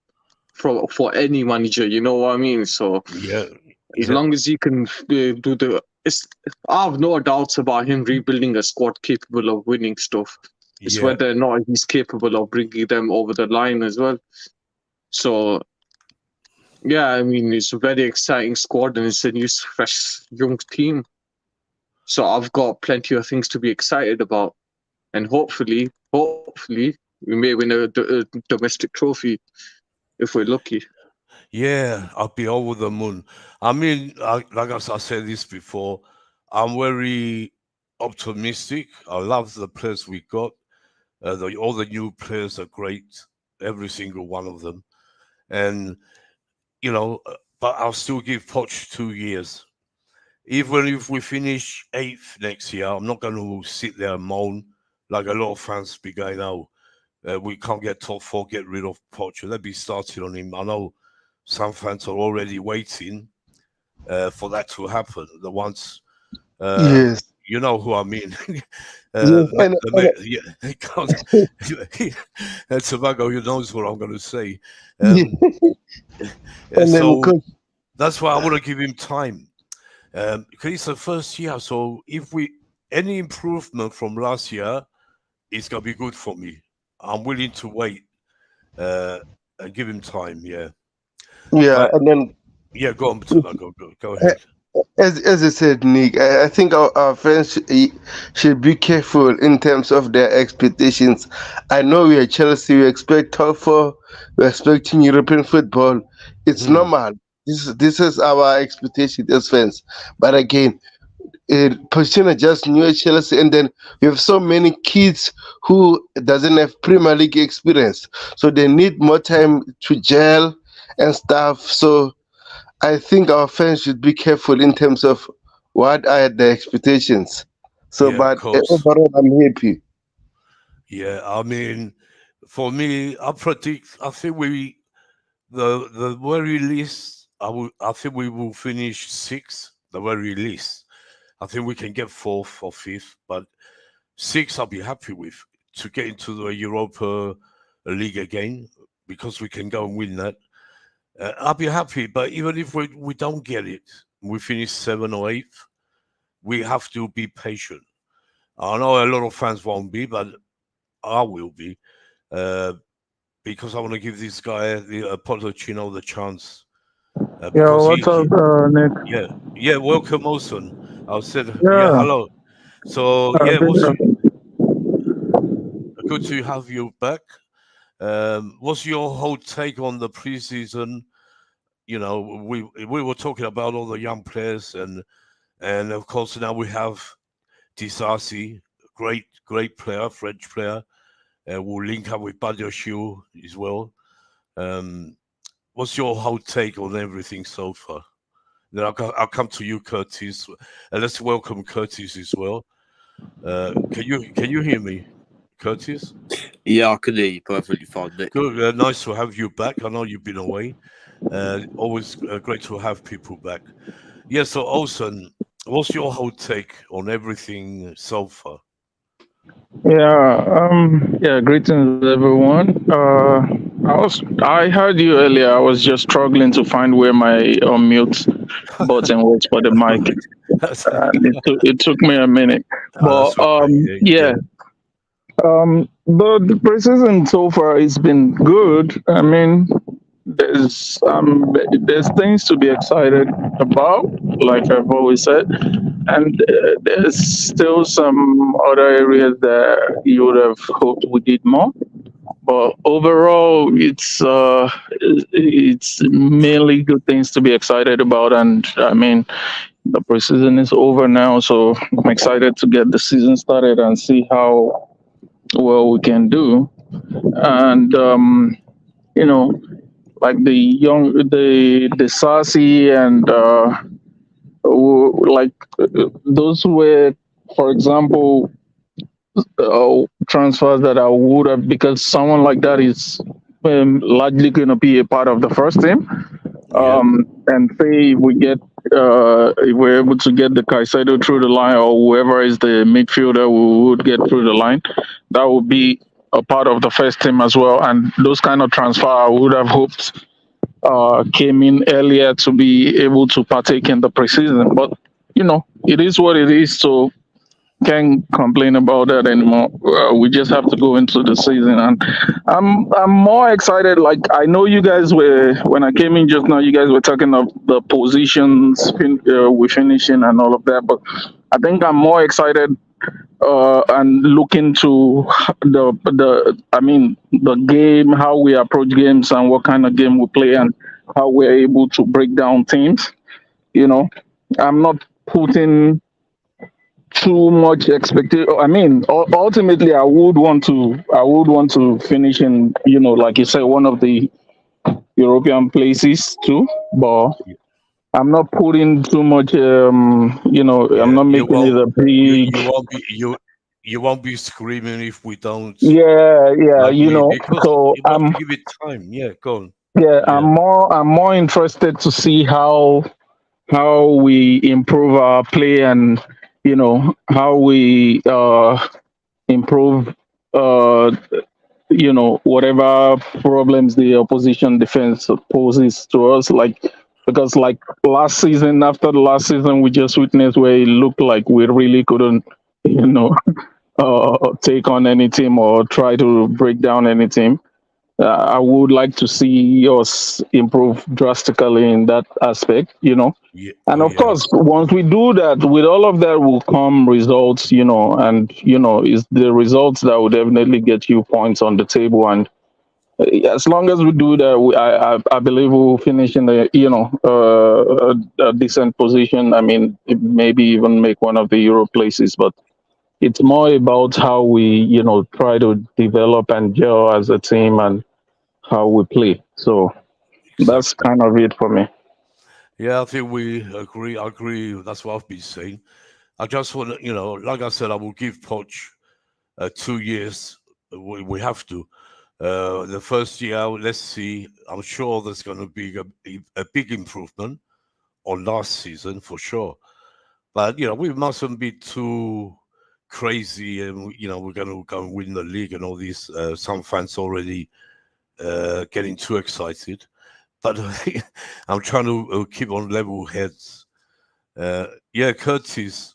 for any manager, you know what I mean? So as long as he can I have no doubts about him rebuilding a squad capable of winning stuff. It's whether or not he's capable of bringing them over the line as well. So yeah, I mean, it's a very exciting squad and it's a new, fresh, young team. So I've got plenty of things to be excited about. And hopefully, we may win a domestic trophy if we're lucky. Yeah, I'll be over the moon. I mean, like I said this before, I'm very optimistic. I love the players we got. All the new players are great, every single one of them. And, but I'll still give Poch 2 years. Even if we finish 8th next year, I'm not going to sit there and moan like a lot of fans be going, we can't get top 4, get rid of Poch. Let me start it on him. I know some fans are already waiting for that to happen. The ones, Yes. you know who I mean. Tobago, you knows what I'm going to say. So that's why I want to give him time. Because it's the first year, so if any improvement from last year, it's gonna be good for me. I'm willing to wait and give him time. Yeah. And then go on, go ahead. As I said, Nick, I think our fans should be careful in terms of their expectations. I know we are Chelsea, we expect top 4, we're expecting European football. It's normal. This is our expectation as fans. But again, Pochettino just knew Chelsea, and then we have so many kids who doesn't have Premier League experience, so they need more time to gel and stuff. So I think our fans should be careful in terms of what are the expectations. So, but overall, I'm happy. Yeah, I mean, for me, I think the very least. I think we will finish 6th, the very least. I think we can get 4th or 5th, but 6th I'll be happy with to get into the Europa League again because we can go and win that. I'll be happy, but even if we don't get it, we finish 7th or 8th, we have to be patient. I know a lot of fans won't be, but I will be because I want to give this guy, the Pochettino, the chance. What's up, Nick? Welcome, Olson. I said, hello. So, good to have you back. What's your whole take on the preseason? We were talking about all the young players, and of course now we have Disasi, great player, French player. We'll link up with Badiashile as well. What's your whole take on everything so far? Then I'll come to you, Curtis, and let's welcome Curtis as well. Can you hear me, Curtis? Yeah, I can hear you perfectly fine, Nick. Good, nice to have you back. I know you've been away. Always great to have people back. Yeah, so Olsen, what's your whole take on everything so far? Greetings everyone. I heard you earlier. I was just struggling to find where my unmute button was for the mic. It took me a minute. But the preseason so far has been good. I mean, there's things to be excited about, like I've always said, and there's still some other areas that you would have hoped we did more. But overall, it's mainly good things to be excited about. And I mean, the preseason is over now, so I'm excited to get the season started and see how well we can do. And you know, like the Sassy and like those were, for example, transfers that I would have, because someone like that is largely going to be a part of the first team. And say if we're able to get the Caicedo through the line, or whoever is the midfielder we would get through the line, that would be a part of the first team as well. And those kind of transfer I would have hoped came in earlier to be able to partake in the preseason. But it is what it is. So can't complain about that anymore. We just have to go into the season, and I'm more excited. Like, I know you guys were, when I came in just now, you guys were talking of the positions we're finishing and all of that, but I think I'm more excited and looking to the game, how we approach games and what kind of game we play and how we're able to break down teams. I'm not putting too much expectation. I mean, ultimately, I would want to finish in, like you said, one of the European places too. But I'm not putting too much. I'm not making it a big. You won't be screaming if we don't. Yeah, Because so you want to give it time. Yeah, go on. Yeah, I'm more interested to see how we improve our play, and how we improve whatever problems the opposition defense poses to us, because last season, after the last season we just witnessed, where it looked like we really couldn't take on any team or try to break down any team. I would like to see us improve drastically in that aspect, And of course, once we do that, with all of that will come results, and it's the results that will definitely get you points on the table. And as long as we do that, I believe we'll finish in a decent position. I mean, maybe even make one of the Euro places, but it's more about how we, try to develop and gel as a team and how we play. So that's kind of it for me. Yeah, I think we agree. I agree. That's what I've been saying. I just want to, like I said, I will give Poch 2 years. We have to. The first year, let's see. I'm sure there's going to be a big improvement on last season for sure. But we mustn't be too crazy, and we're going to go and win the league and all these. Some fans already getting too excited. But I'm trying to keep on level heads. Curtis,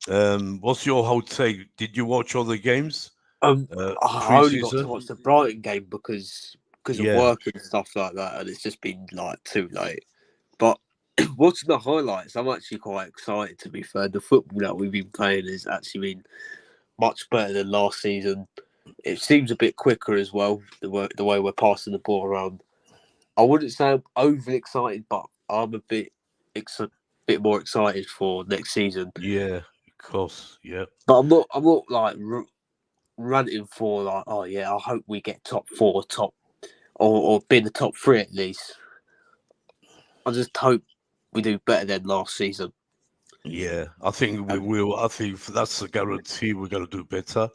what's your whole take? Did you watch all the games? I only got to watch the Brighton game because of work and stuff like that, and it's just been too late. But watching the highlights, I'm actually quite excited, to be fair. The football that we've been playing has actually been much better than last season. It seems a bit quicker as well, the way we're passing the ball around. I wouldn't say I'm overly excited, but I'm a bit more excited for next season. Yeah, of course, yeah. But I'm not ranting for I hope we get top 4, or be in the top 3 at least. I just hope we do better than last season. Yeah, I think we will. I think that's a guarantee we're going to do better.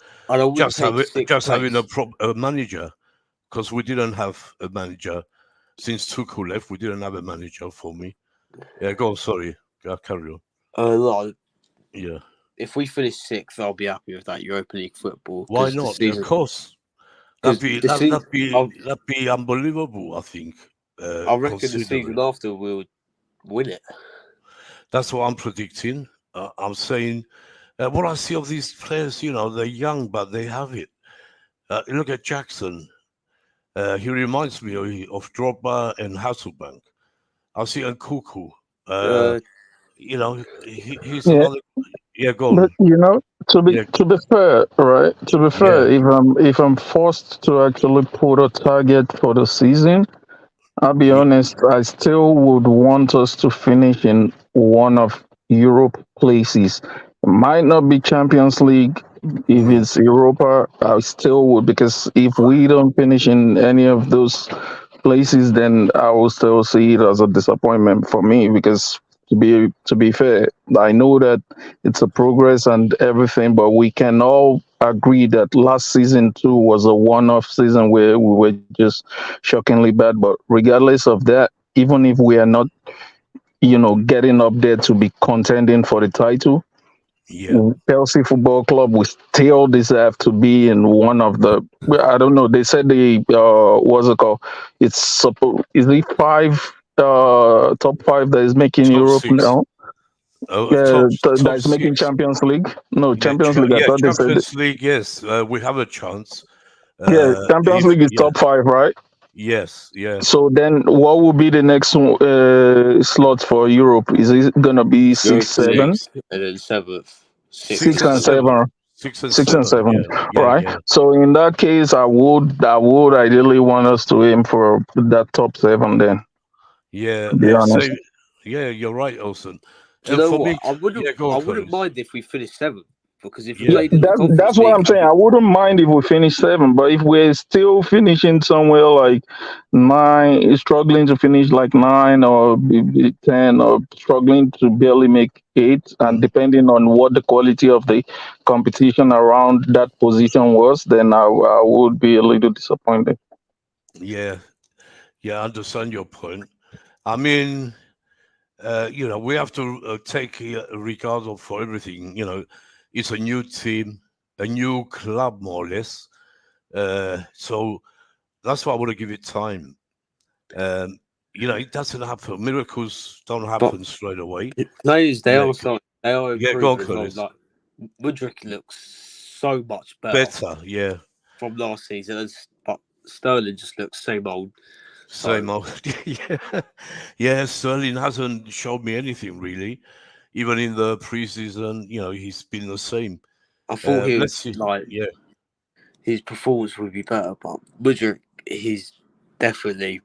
Just having a manager, because we didn't have a manager since Tuchel left. We didn't have a manager for me. Yeah, go on. Sorry, carry on. Yeah. If we finish 6th, I'll be happy with that Europa League football. Why not? Of course. That'd be unbelievable, I think. I reckon the season after we'll win it. That's what I'm predicting. I'm saying what I see of these players, they're young, but they have it. Look at Jackson. He reminds me of Drogba and Hasselbank. I see Nkuku. He's another. Yeah, go But on. you know, Yeah, to be fair, right? To be yeah, fair, if I'm forced to actually put a target for the season, I'll be yeah, honest, I still would want us to finish in one of Europe places. It might not be Champions League. If mm, it's Europa, I still would, because if we don't finish in any of those places, then I will still see it as a disappointment for me. Because to be fair, I know that it's a progress and everything, but we can all agree that last season too was a one-off season where we were just shockingly bad. But regardless of that, even if we are not, getting up there to be contending for the title, yeah. Chelsea Football Club will still deserve to be in one of the. Well, I don't know. They said what's it called? Is it five top five that is making Top Europe six. now? That Top is making six. Champions League. No, Yeah, Champions League. I thought they said. Champions League. Yes, we have a chance. Yeah, Champions If League is yeah, top five, right? yes, yeah. So then, what will be the next slot for Europe? Is it gonna be six, Europa League, seven, and then seventh, sixth, Six six and and and seventh. seven. seven, 6 and 7. Yeah, right? yeah. So in that case, I would ideally want us to aim for that top seven. Then, Yeah, to be honest. same. Yeah, you're right, Olsen. Do you And know for what? me, yeah, go I on, wouldn't Curtis. mind if we finished seventh, because if we Yeah, Yeah, made it in the that's Conference what League, I'm saying. I wouldn't mind if we finish seven, but if we're still finishing somewhere like nine, struggling to finish like nine or 10, or struggling to barely make eight, and mm, depending on what the quality of the competition around that position was, then I would be a little disappointed. yeah, yeah. I understand your point. I mean, we have to take regard of for everything. It's a new team, a new club, more or less. So that's why I want to give it time. Um, it doesn't happen. Miracles don't but happen straight away. players Yeah, they are yeah. Go on, improving as well. Curtis. Like Mudryk looks so much better Better, yeah. from last season, but Sterling just looks same old. So Same old. Yeah, yeah. Sterling hasn't showed me anything really. Even in the preseason, he's been the same. I thought he would Let's see. like Yeah, his performance would be better, but Mudryk definitely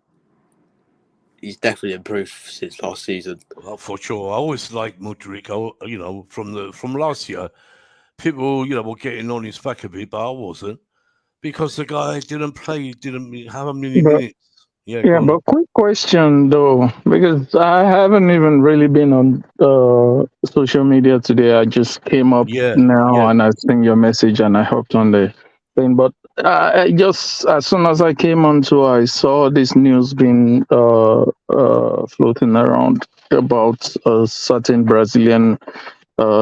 he's definitely improved since last season. well, for sure. I always liked Mudryk. From last year, people, were getting on his back a bit, but I wasn't because the guy didn't play, didn't have many But minutes. Yeah, yeah, go on. but quick question though, because I haven't even really been on social media today. I just came up Yeah, now yeah. and I seen your message and I hopped on the thing. But I just as soon as I came onto, I saw this news being floating around about a certain Brazilian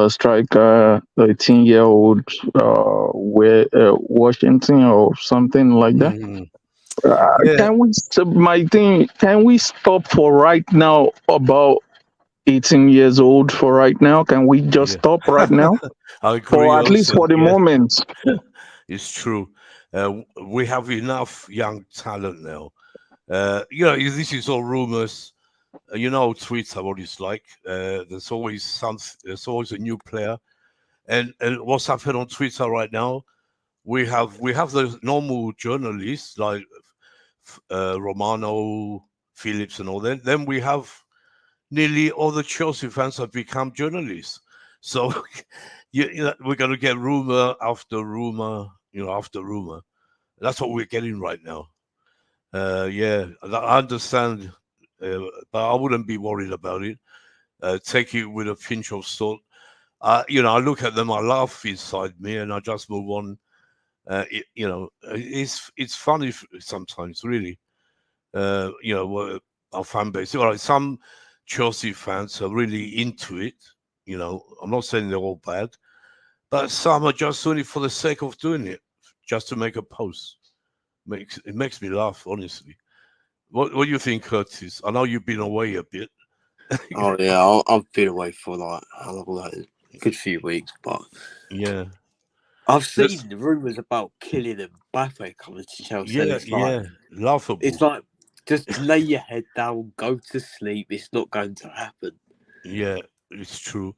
striker, 18-year-old, where Washington or something like that. Mhm. Yeah, Can we stop for right now about 18 years old for right now? Can we just yeah. stop right now? I agree, For at least Olsen. for the Yeah, moment. it's true. We have enough young talent now. This is all rumors. Twitter, what it's like. There's always a new player, and what's happening on Twitter right now? We have the normal journalists like Romano, Phillips, and all that. Then we have nearly all the Chelsea fans have become journalists. So we're going to get rumor after rumor, after rumor. That's what we're getting right now. Yeah, I understand, but I wouldn't be worried about it. Take it with a pinch of salt. I look at them, I laugh inside me, and I just move on. It's funny sometimes, really. Our fan base. All right, some Chelsea fans are really into it. I'm not saying they're all bad, but some are just doing it for the sake of doing it, just to make a post. It makes me laugh, honestly. What do you think, Curtis? I know you've been away a bit. Oh yeah, I've been away for a good few weeks, but Yeah, I've That's, seen the rumours about Kylian Mbappe coming to Chelsea. And yeah, it's laughable. like just lay your head down, go to sleep. It's not going to happen. Yeah, it's true.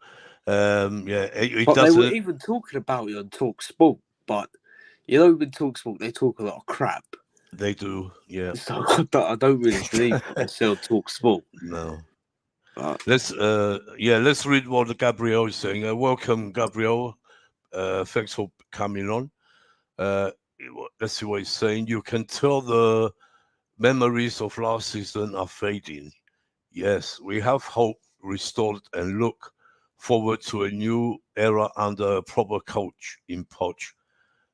It But they doesn't. were even talking about it on Talk Sport. But you know, with Talk Sport, they talk a lot of crap. They do, yeah. So I don't really believe what they say on Talk Sport. No. But Let's read what Gabriel is saying. Welcome, Gabriel. Thanks for coming on. Let's see what he's saying. You can tell the memories of last season are fading. Yes, we have hope restored and look forward to a new era under a proper coach in Poch.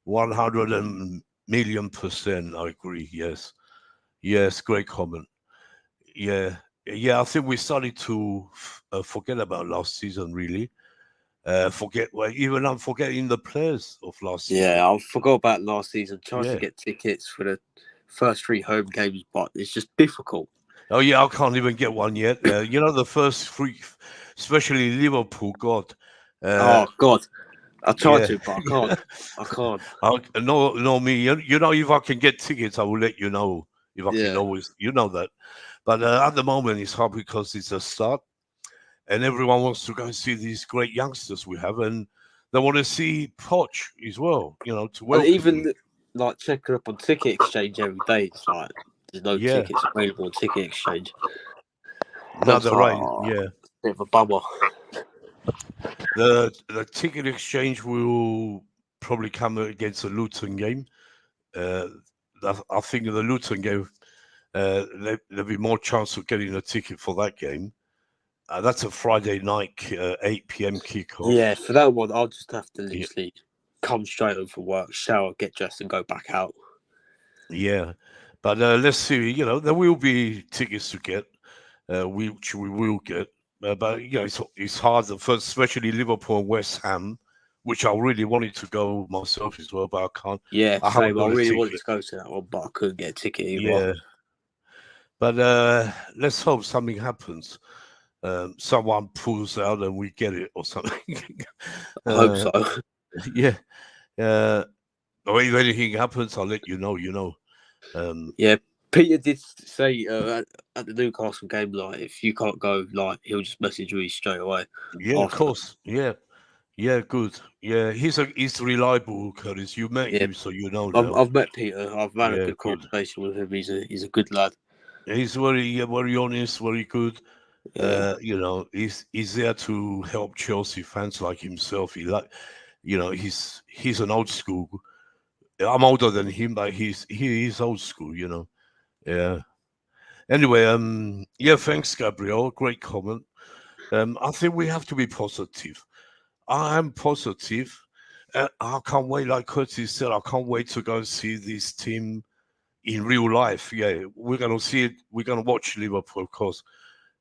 100,000,000%, I agree. Yes, great comment. Yeah, I think we started to forget about last season, really. I'm forgetting the players of last season. yeah, I forgot about last season. Tried Yeah. to get tickets for the first 3 home games, but it's just difficult. Oh, yeah, I can't even get one yet. The first 3, especially Liverpool, God. Oh, God. I tried yeah. to, but I can't. I can't. No, me. If I can get tickets, I will let you know. If I can Yeah. always, that. But at the moment, it's hard because it's a start, and everyone wants to go and see these great youngsters we have, and they want to see Poch as well. To And welcome even him. like checking up on Ticket Exchange every day, it's like there's no Yeah. tickets available on Ticket Exchange. No, That's they're like, right. Yeah. bit of a bummer. The ticket exchange will probably come against the Luton game. I think the Luton game, there'll be more chance of getting a ticket for that game. That's a Friday night, 8 p.m. kickoff. Yeah, for that one, I'll just have to literally come straight home from work, shower, get dressed, and go back out. Yeah, but let's see. There will be tickets to get, which we will get. But it's hard at first, especially Liverpool and West Ham, which I really wanted to go myself as well, but I can't. Yeah, I haven't same. I got a really ticket. wanted to go to that one, but I couldn't get a ticket either. Yeah, but let's hope something happens. Someone pulls out and we get it or something. I hope so. Yeah. Or if anything happens, I'll let you know. Yeah, Peter did say at the Newcastle game, like, if you can't go, like, he'll just message me straight away. Yeah, of course. Yeah, good. Yeah, he's reliable, Curtis. You met him, so you know now. I've met Peter. I've had a Yeah, good good. conversation with him. He's a good lad. He's very honest, very good. Yeah. He's there to help Chelsea fans like himself. He's an old school. I'm older than him, but he is old school. Yeah. Anyway, thanks, Gabriel. Great comment. I think we have to be positive. I am positive. I can't wait, like Curtis said, I can't wait to go and see this team in real life. Yeah, we're going to see it. We're going to watch Liverpool, of course.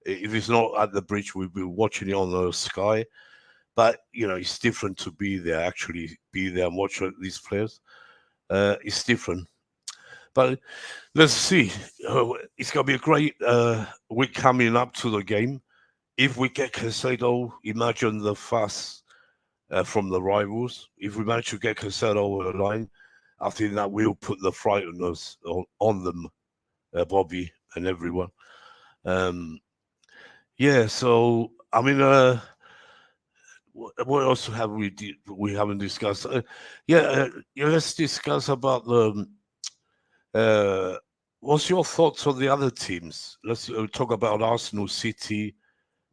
If it's not at the bridge, we'll be watching it on the Sky. But, it's different to actually be there and watch these players. It's different. But let's see. It's going to be a great week coming up to the game. If we get Caicedo, imagine the fuss from the rivals. If we manage to get Caicedo over the line, I think that will put the frighteners on them, Bobby and everyone. So, I mean, what else have we haven't discussed? Let's discuss about the what's your thoughts on the other teams? Let's talk about Arsenal, City,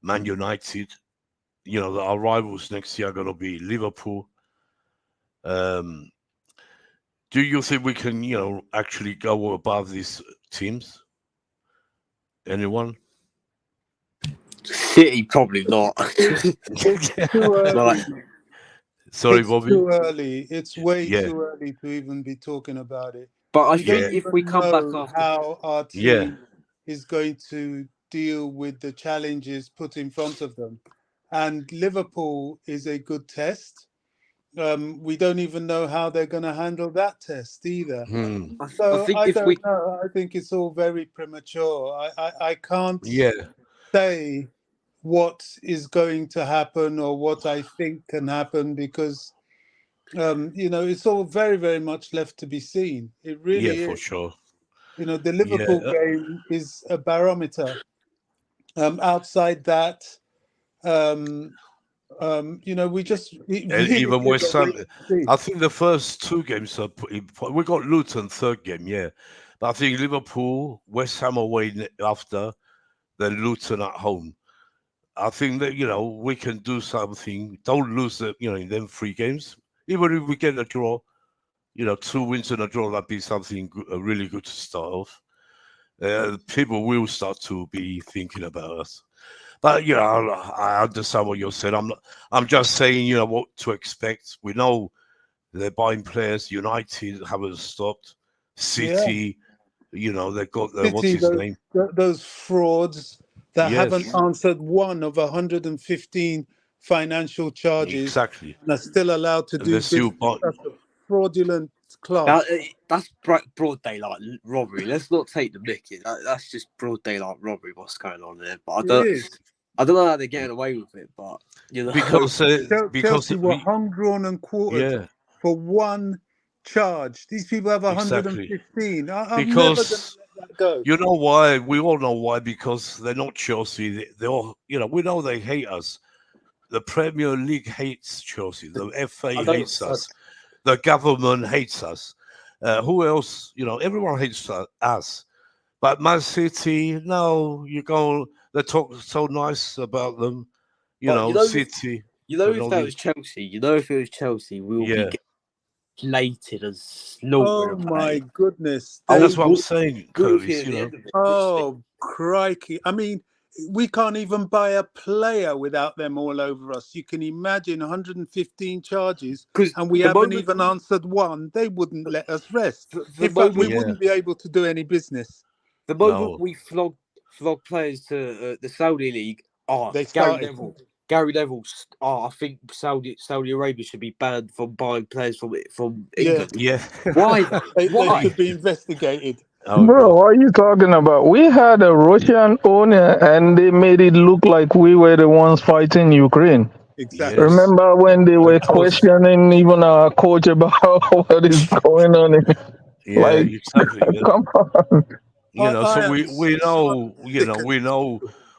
Man United. Our rivals next year are going to be Liverpool. Do you think we can, actually go above these teams? Anyone? City, probably not. It's too early. Sorry, it's Bobby. too early. It's way too early to even be talking about it. But I We don't think if even we come back know after, how our team is going to deal with the challenges put in front of them, and Liverpool is a good test. We don't even know how they're going to handle that test either. So I don't know. I think it's all very premature. I can't say what is going to happen or what I think can happen because it's all very, very much left to be seen. It really is. For sure. The Liverpool game is a barometer. Outside that, You know, we and really even West did Ham. wait and see. I think the first 2 games are we got Luton third game, yeah, but I think Liverpool, West Ham away after, then Luton at home. I think that we can do something. Don't lose in them 3 games. Even if we get a draw, 2 wins and a draw, that'd be something really good to start off. People will start to be thinking about us. But I understand what you're saying. I'm just saying, what to expect. We know they're buying players. United haven't stopped. City, they've got what's City, his name? those frauds that haven't Yes, answered one of 115 financial charges exactly. and are still allowed to And do they're still business. buying. That's a fraudulent class. That's broad daylight robbery. Let's not take the mickey. That's just broad daylight robbery. What's going on there? But I don't know how they're getting away with it. But because Chelsea were hung, drawn, and quartered for one charge. These people have 115. I'm never going to let that go. You know why? We all know why. Because they're not Chelsea. They all, we know they hate us. The Premier League hates Chelsea. The FA hates us. The government hates us. Who else? Everyone hates us. But Man City, no, they talk so nice about them. City. If that was Chelsea, we will be getting plated and slaughtered. Oh my goodness! That's what I'm saying, Curtis. Oh crikey! I mean, we can't even buy a player without them all over us. You can imagine 115 charges, and we haven't even answered one. They wouldn't let us rest. In fact, we wouldn't be able to do any business. The moment we flog players to the Saudi League, they started. Gary Neville. I think Saudi Arabia should be banned from buying players from England. Yeah. Why? They should be investigated. Bro, what are you talking about? We had a Russian owner and they made it look like we were the ones fighting Ukraine. Exactly. Remember when they were questioning even our coach about what is going on? Exactly. Come on. So we know,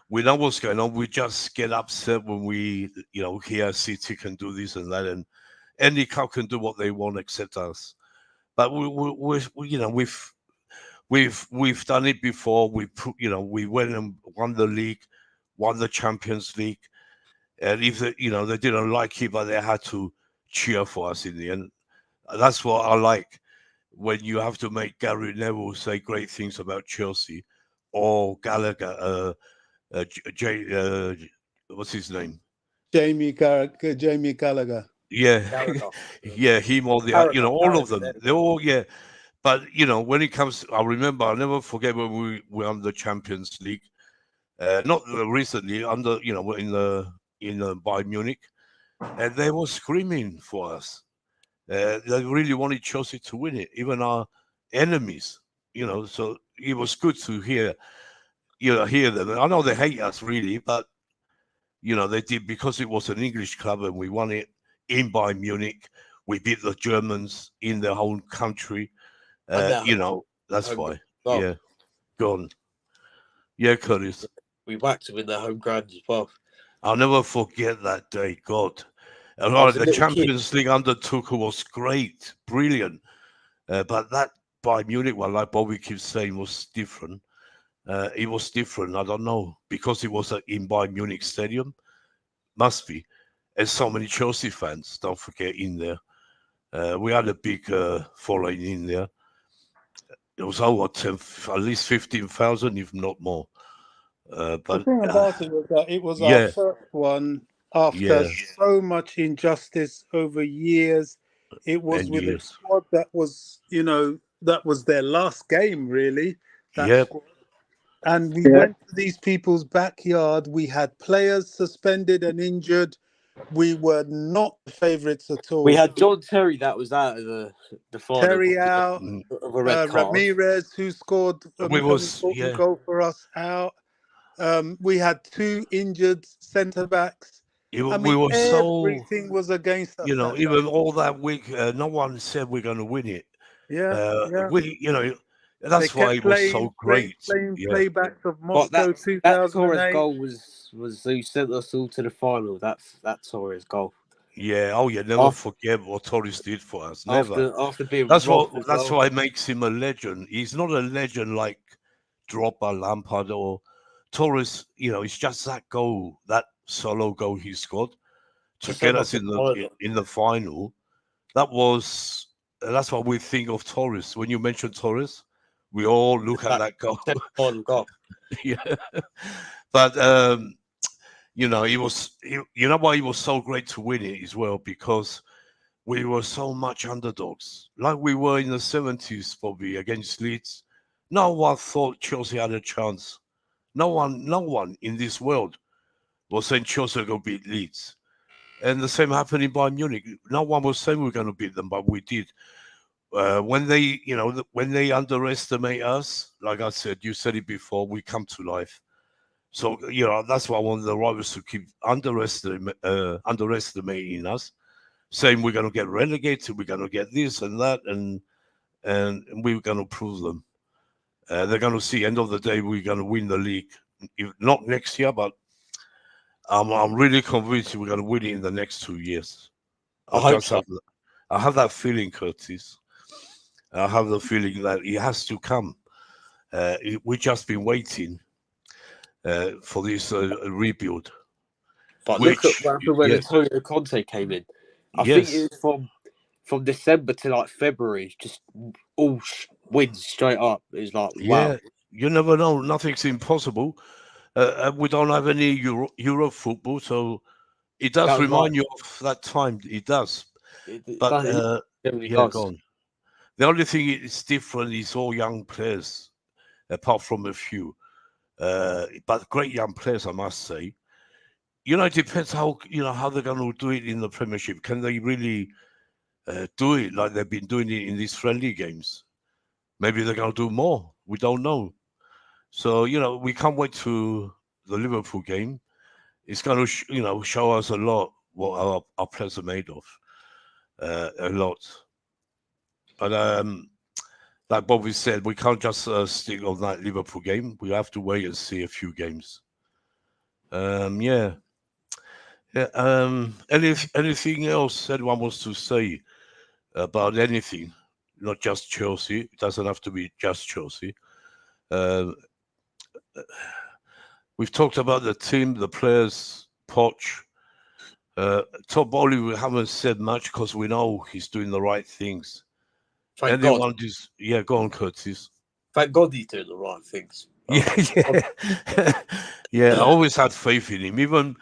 we know what's going on. We just get upset when we, hear City can do this and that, and any club can do what they want except us. But we've done it before. We went and won the league, won the Champions League, and if they didn't like it, but they had to cheer for us in the end. That's what I like, when you have to make Gary Neville say great things about Chelsea, or Gallagher. What's his name? Jamie Gallagher. Yeah, him or all of them. They're all But when it comes, I remember, I'll never forget when we won the Champions League. Not recently, under in the Bayern Munich, and they were screaming for us. They really wanted Chelsea to win it, even our enemies. So it was good to hear them. I know they hate us really, but they did, because it was an English club and we won it in Bayern Munich. We beat the Germans in their own country. That's why. Well, yeah, go on. Yeah, Curtis. We whacked them in their home ground as well. I'll never forget that day. God. The Champions League under Tuchel was great, brilliant. But that Bayern Munich one, like Bobby keeps saying, was different. It was different. I don't know, because it was in Bayern Munich Stadium. Must be. And so many Chelsea fans, don't forget, in there. We had a big following in there. It was over at least 15,000, if not more. But the thing about it was that it was our first one after so much injustice over years. It was with a squad that was, that was their last game, really. Squad. And we went to these people's backyard. We had players suspended and injured. We were not the favourites at all. We had John Terry that was out of the final. Terry out. Of a red card. Ramirez, who scored a goal for us, out. We had 2 injured centre backs. Everything was against us. Even all that week, no one said we're going to win it. That's why it was so great. Playing Yeah. playbacks of But Moscow that Torres 2008. goal was who sent us all to the final. That Torres goal. Yeah. Oh, yeah. Never forget what Torres did for us. Never. After being That's robbed what. as That's well. why it makes him a legend. He's not a legend like Drogba, Lampard, or Torres. You know, it's just that goal, that solo goal he scored to get us in the final. That's what we think of Torres. When you mention Torres, we all look at that goal. Goal. Yeah. But you know, you know why he was so great to win it as well, because we were so much underdogs, like we were in the 70s probably against Leeds. No one thought Chelsea had a chance. No one in this world was saying Chelsea were going to beat Leeds. And the same happened in Bayern Munich. No one was saying we were going to beat them, but we did. When they underestimate us, like I said, you said it before, we come to life. So, you know, that's why I want the rivals to keep underestimating us, saying we're going to get relegated, we're going to get this and that, and we're going to prove them. They're going to see, end of the day, we're going to win the league. If not next year, but I'm really convinced we're going to win it in the next 2 years. I have that feeling, Curtis. I have the feeling that it has to come. We've just been waiting for this rebuild. But look at what happened when Antonio Conte came in. I think it was from December to like February, just all wins straight up. It's like, wow. You never know. Nothing's impossible. We don't have any Euro football, so it does remind you of that time. It does. But go on. The only thing is different is all young players, apart from a few. But great young players, I must say. You know, it depends how they're going to do it in the Premiership. Can they really do it like they've been doing it in these friendly games? Maybe they're going to do more. We don't know. So, you know, we can't wait to the Liverpool game. It's going to, show us a lot what our players are made of. A lot. But like Bobby said, we can't just stick on that Liverpool game. We have to wait and see a few games. Anything else anyone wants to say about anything? Not just Chelsea. It doesn't have to be just Chelsea. We've talked about the team, the players, Poch. Todd Bowley, we haven't said much because we know he's doing the right things. Thank God. Go on, Curtis. Thank God he's doing the right things. I always had faith in him.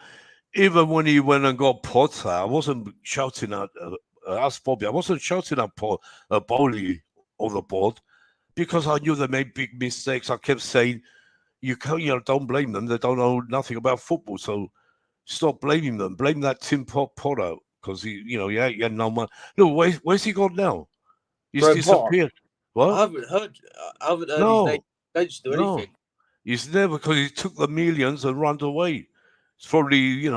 Even when he went and got Potter, I wasn't shouting at us, Bobby. I wasn't shouting at Bowley on the board because I knew they made big mistakes. I kept saying, don't blame them. They don't know nothing about football. So stop blaming them. Blame that Tim Potter because he had no money. Look, where's he gone now? He's disappeared. What? I haven't heard his name mentioned or anything. He's there because he took the millions and ran away. It's probably,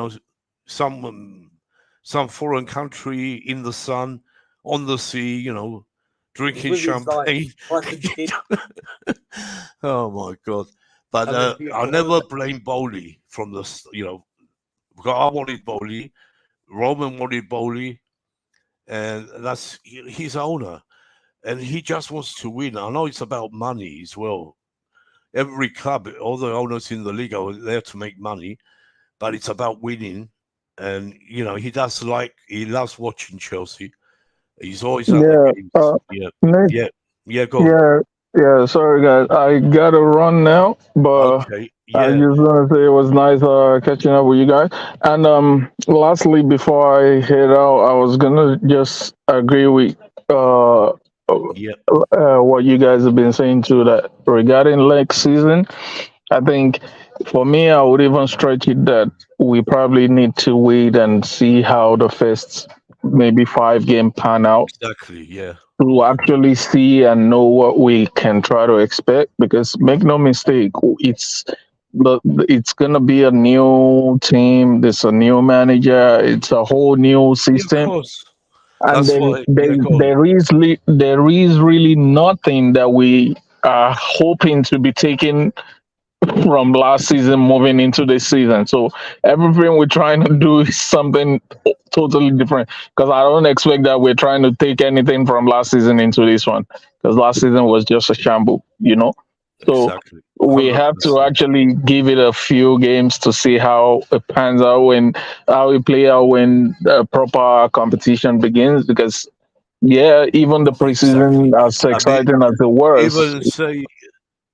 some foreign country in the sun, on the sea, drinking champagne. Oh my God! But I never blame Bowley from the, because I wanted Bowley, Roman wanted Bowley, and that's his owner, and he just wants to win. I know it's about money as well. Every club, all the owners in the league are there to make money, but it's about winning. And he loves watching Chelsea. He's always at the games. Go on. Sorry guys, I gotta run now, but I just want to say it was nice catching up with you guys. And lastly, before I head out, I was gonna just agree with what you guys have been saying too, that regarding next season, I think for me, I would even stretch it that we probably need to wait and see how the first maybe 5 game pan out. Exactly, yeah. To actually see and know what we can try to expect, because make no mistake, it's gonna be a new team. There's a new manager. It's a whole new system. Of course. And there is really nothing that we are hoping to be taken from last season moving into this season. So everything we're trying to do is something totally different. Because I don't expect that we're trying to take anything from last season into this one. Because last season was just a shamble, you know. So Exactly. we have to 100%. actually give it a few games to see how it pans out how it play out when the proper competition begins. Because even the preseason, Exactly. as I mean, exciting as it was, even say,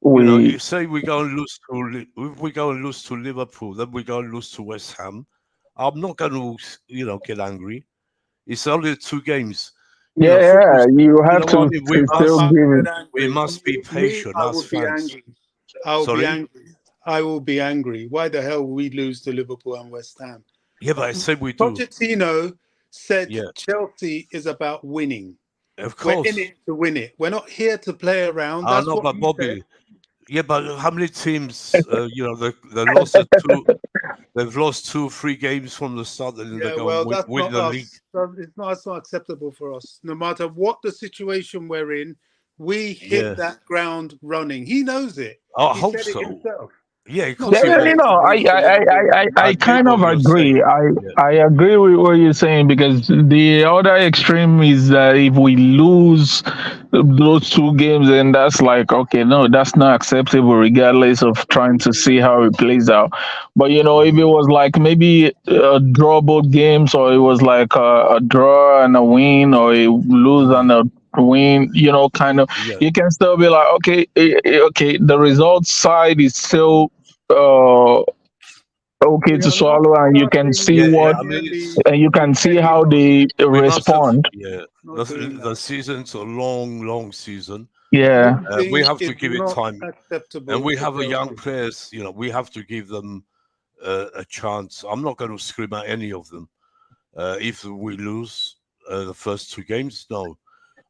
we say we go and lose to if we go and lose to Liverpool, then we go and lose to West Ham. I'm not going to, get angry. It's only 2 games. Football. you You have know what I to mean? still give it. We must be patient I as will be fans. angry. I will be Sorry. angry. I will be angry. Why the hell we lose to Liverpool and West Ham? Yeah, but I said we do. Pochettino said Yeah. Chelsea is about winning. Of We're course. in it to win it. We're not here to play around. I That's know, what but he Bobby. said. Yeah, but how many teams? They lost at 2. They've lost 3 games from the start, and then they go and That's win not the us. league. It's not acceptable for us. No matter what the situation we're in, we hit Yeah. that ground running. He knows it. I He hope said it so. himself. Yeah, It's because not he fair will. to lose to Liverpool. I get kind of what you're agree. saying. I agree with what you're saying, because the other extreme is that if we lose those 2 games, then that's like, okay, no, that's not acceptable, regardless of trying to see how it plays out. But if it was like maybe a draw both games, or it was like a draw and a win, or a lose and a win, kind of, Yeah. you can still be like, okay, okay, the results side is still okay We to are not swallow, and you can starting see Yeah, what, I mean, Premier it's and you League can with see any how hope. they we must have. respond. Yeah, Not doing the that. season's a long, long season. Yeah. We Losing have to is give it not time, and acceptable we for have a young Chelsea. players. We have to give them a chance. I'm not going to scream at any of them. If we lose the first 2 games, no,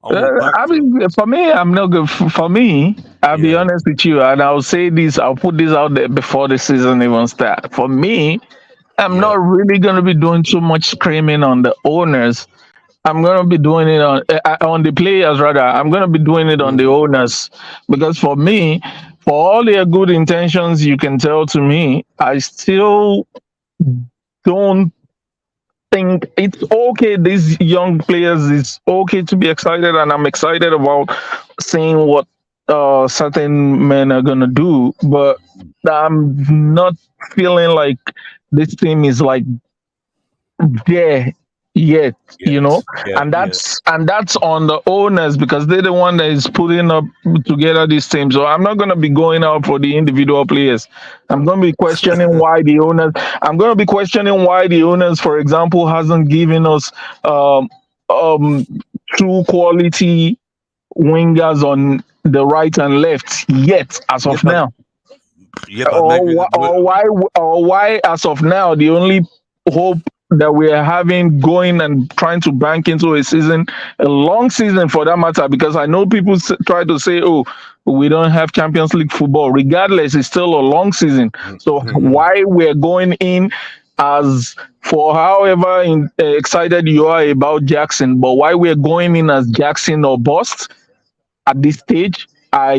I will back I them. mean, for me, I'm not good. For me, I'll be Yeah, honest with you, and I'll say this. I'll put this out there before the season even starts. For me, I'm yeah, not really gonna be doing too much screaming on the owners. I'm gonna be doing it on the players rather. I'm gonna be doing it on the owners, because for me, for all their good intentions, you can tell to me, I still don't think it's okay. These young players, it's okay to be excited, and I'm excited about seeing what certain men are gonna do. But I'm not feeling like this team is like there yet, yes, yeah, and yeah. that's on the owners, because they're the one that is putting up together this team. So I'm not going to be going out for the individual players. I'm going to be questioning why the owners. I'm going to be questioning why the owners, for example, hasn't given us um um true quality wingers on the right and left yet, as Yeah, of but now. maybe Or why as of now the only hope that we are having going and trying to bank into a long season for that matter, because I know people try to say, oh, we don't have Champions League football. Regardless, it's still a long season. So why we're going in as, for however excited you are about Jackson, but why we're going in as Jackson or bust at this stage, I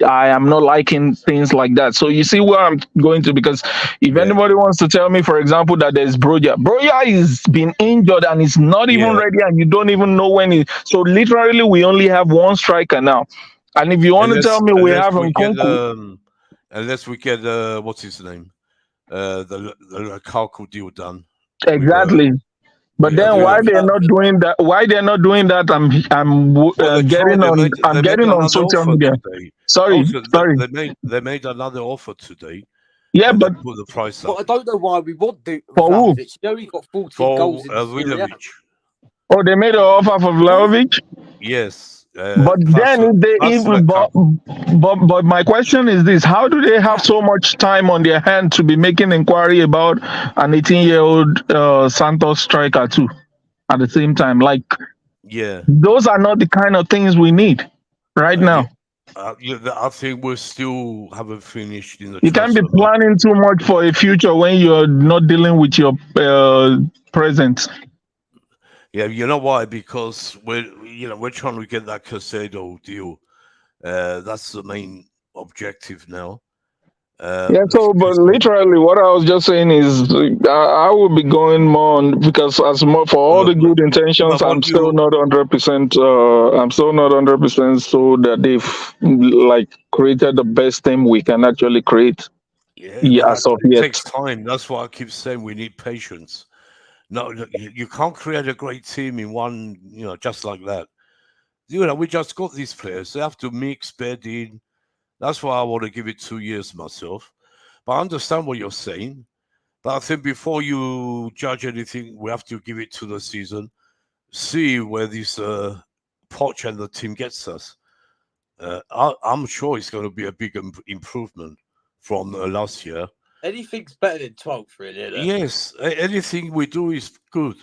am not liking things like that. So you see where I'm going to, because if yeah, anybody wants to tell me, for example, that there's Broja is been injured and is not even yeah. ready, and you don't even know when he. So literally, we only have one striker now. And if you want to tell me we have Nkunku, Unless we get what's his name, the Lukaku deal done with exactly. But then with why they're not doing that? Why they're not doing that? well, they tried. Getting on. I'm They made getting on another social offer media. today. Sorry, Also, sorry. they made another offer today, Yeah, and they but put the price But up I don't know why we want for who? Vlahovic. He only got 14 for goals in the Serie A. Vilovic. Oh, they made an offer for Vlahovic. Yes, But plus then if they plus even Lukaku. but my question is this: how do they have so much time on their hand to be making inquiry about an 18-year-old Santos striker too at the same time? Like, Yeah, those are not the kind of things we need right yeah. now. I think we still haven't finished in the You can't be transfer market. planning too much for a future when you're not dealing with your present. Yeah, you know why? Because we're trying to get that Casado deal, That's the main objective now. Yeah, so but literally, what I was just saying is, I will be going more on, because as more for all the good intentions, I'm still not 100%. I'm still not 100% so that they've like created the best team we can actually create. Yeah, As of it yet. takes time. That's why I keep saying we need patience. No, you can't create a great team in one, just like that. We just got these players. They have to mix, bed in. That's why I want to give it 2 years myself. But I understand what you're saying. But I think before you judge anything, we have to give it to the season, see where this Poch and the team gets us. I'm sure it's going to be a big improvement from last year. Anything's better than 12th, really, isn't it? Yes, anything we do is good.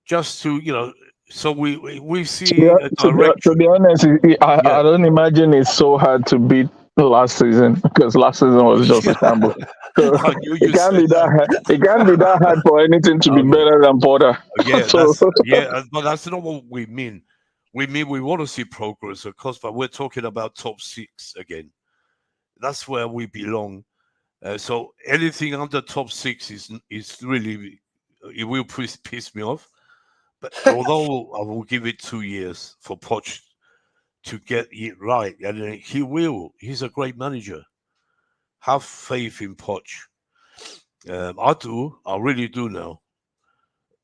Just to, so we see a direction. To be honest, I don't imagine it's so hard to beat last season, because last season was just a shambles. So it can't be that hard. It can't be that hard for anything to be better than Porter. Yeah, but that's not what we mean. We mean we want to see progress, of course, but we're talking about top 6 again. That's where we belong. So anything under top 6 is really, it will piss me off. But although I will give it 2 years for Poch to get it right, and he will. He's a great manager. Have faith in Poch. I do. I really do now.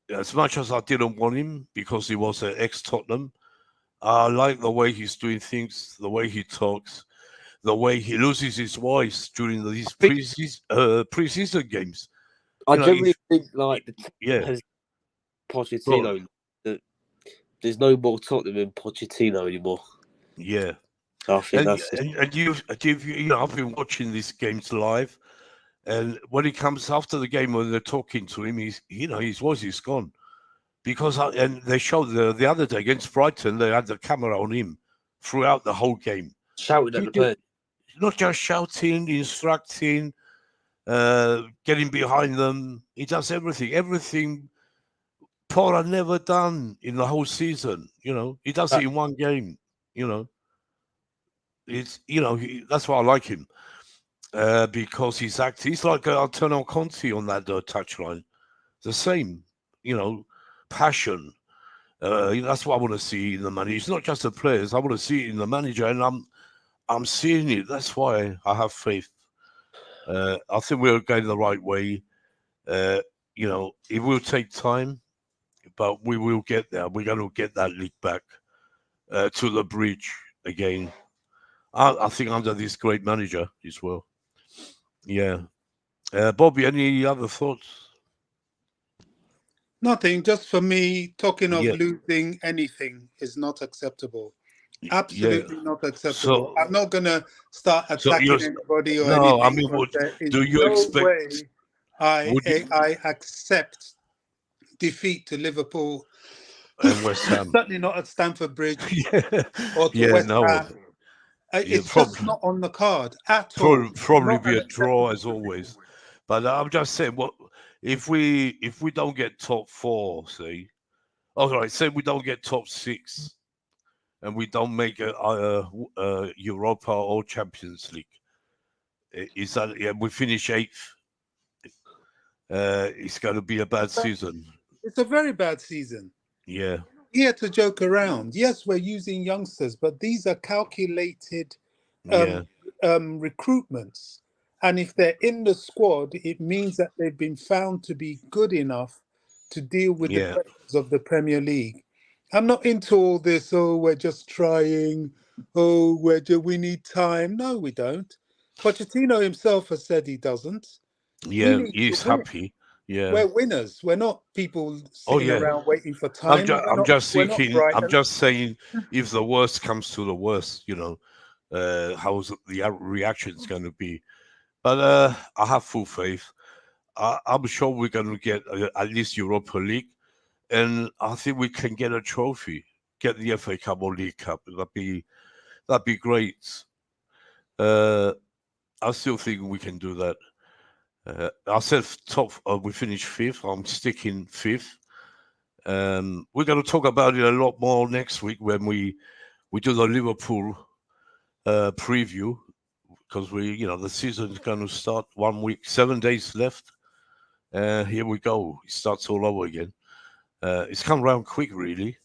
As much as I didn't want him because he was an ex-Tottenham, I like the way he's doing things, the way he talks, the way he loses his voice during these pre-season games. I generally think has Pochettino. That there's no more Tottenham than Pochettino anymore. Yeah, I think that's I've been watching these games live, and when he comes after the game, when they're talking to him, his voice is gone. Because and they showed the other day against Brighton, they had the camera on him throughout the whole game, shouting at the players. Not just shouting, instructing, getting behind them. He does everything. Everything Potter never done in the whole season. He does it in one game. It's that's why I like him, because he's active. He's like Antonio Conte on that touchline. The same, passion. That's what I want to see in the manager. It's not just the players. I want to see it in the manager, and I'm seeing it. That's why I have faith. I think we're going the right way. It will take time, but we will get there. We're going to get that league back to the bridge again. I think under this great manager as well. Yeah. Bobby, any other thoughts? Nothing. Just for me, talking of losing anything is not acceptable. Absolutely not acceptable. I'm not going to start attacking anybody or anything. I mean, do you expect? I accept defeat to Liverpool and West Ham. Certainly not at Stamford Bridge or to West Ham. It's just not on the card at all. Probably be a draw as always. But I'm just saying, what if we don't get top 4, say we don't get top 6, and we don't make a Europa or Champions League, is that we finish 8th? It's going to be a bad season. It's a very bad season. Yeah. Here to joke around. Yes, we're using youngsters, but these are calculated recruitments. And if they're in the squad, it means that they've been found to be good enough to deal with the pressures of the Premier League. I'm not into all this, we're just trying, we need time. No, we don't. Pochettino himself has said he doesn't. Yeah, he's happy. Yeah, we're winners. We're not people sitting around waiting for time. I'm just saying, if the worst comes to the worst, how's the reaction's going to be? But I have full faith. I'm sure we're going to get at least Europa League, and I think we can get a trophy, get the FA Cup or League Cup. That'd be great. I still think we can do that. I said top. We finished 5th. I'm sticking 5th. We're going to talk about it a lot more next week when we do the Liverpool preview, because the season is going to start 1 week, 7 days left. Here we go. It starts all over again. It's come around quick, really.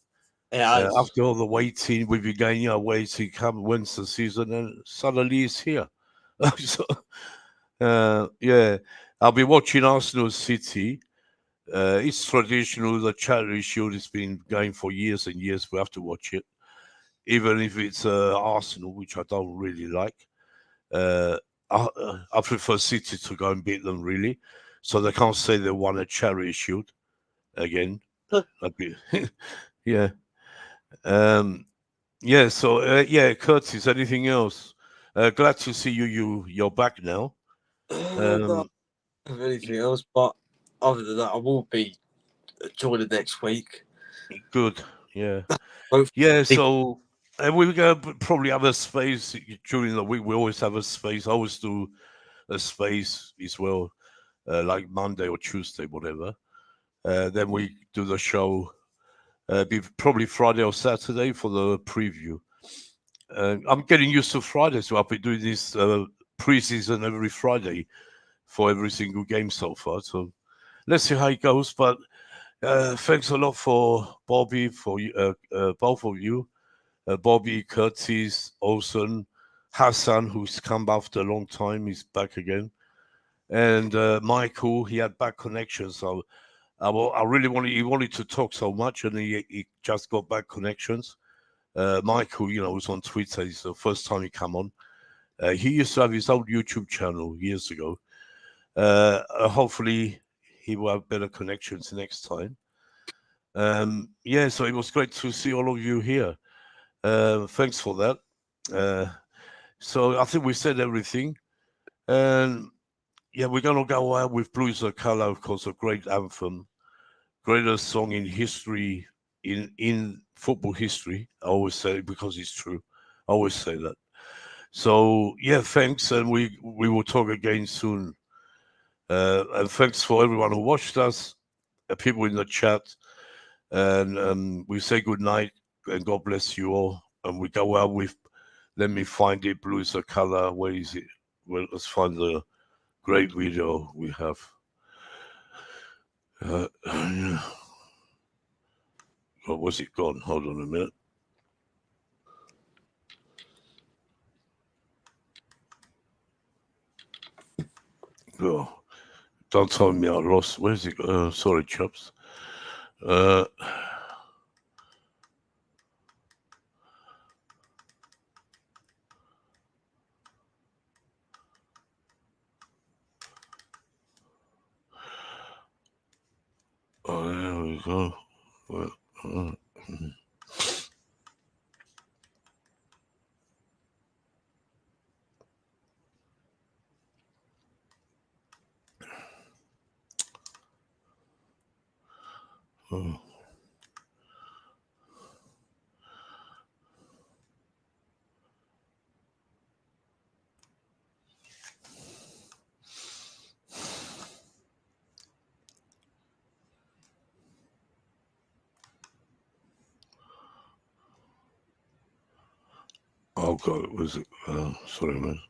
After all the waiting, we've been going, waiting, come when's the season, and suddenly it's here. So, yeah, I'll be watching Arsenal City. It's traditional. The Charity Shield has been going for years and years. We have to watch it, even if it's Arsenal, which I don't really like. I prefer City to go and beat them, really, so they can't say they won a Charity Shield again. Yeah. Yeah. So yeah, Curtis. Anything else? Glad to see you're back now. Not anything else, but other than that, I will be joining next week. Good. Yeah. Yeah. So we're gonna probably have a space during the week. We always have a space. I always do a space as well, like Monday or Tuesday, whatever. Then we do the show. Be probably Friday or Saturday for the preview. I'm getting used to Fridays, so I've been doing this preseason every Friday for every single game so far. So let's see how it goes. But thanks a lot for Bobby, for both of you, Bobby, Curtis, Olsen, Hassan, who's come after a long time. He's back again, and Michael. He had bad connection, so I really wanted to talk so much, and he just got bad connections. Michael, was on Twitter. It's the first time he come on. He used to have his own YouTube channel years ago. Hopefully, he will have better connections next time. Yeah, so it was great to see all of you here. Thanks for that. So I think we said everything. And yeah, we're going to go out with Blue is the Color, of course, a great anthem. Greatest song in history, in football history. I always say it because it's true. I always say that. So yeah, thanks, and we will talk again soon. And thanks for everyone who watched us, people in the chat, and we say good night and God bless you all. And we go out with, let me find it. Blue is the Color. Where is it? Well, let's find the great video we have. Oh, was it gone? Hold on a minute. Oh, don't tell me I lost. Where's it? Sorry, chaps. Oh, there we go. Well, oh. Oh God, was it? Sorry, man.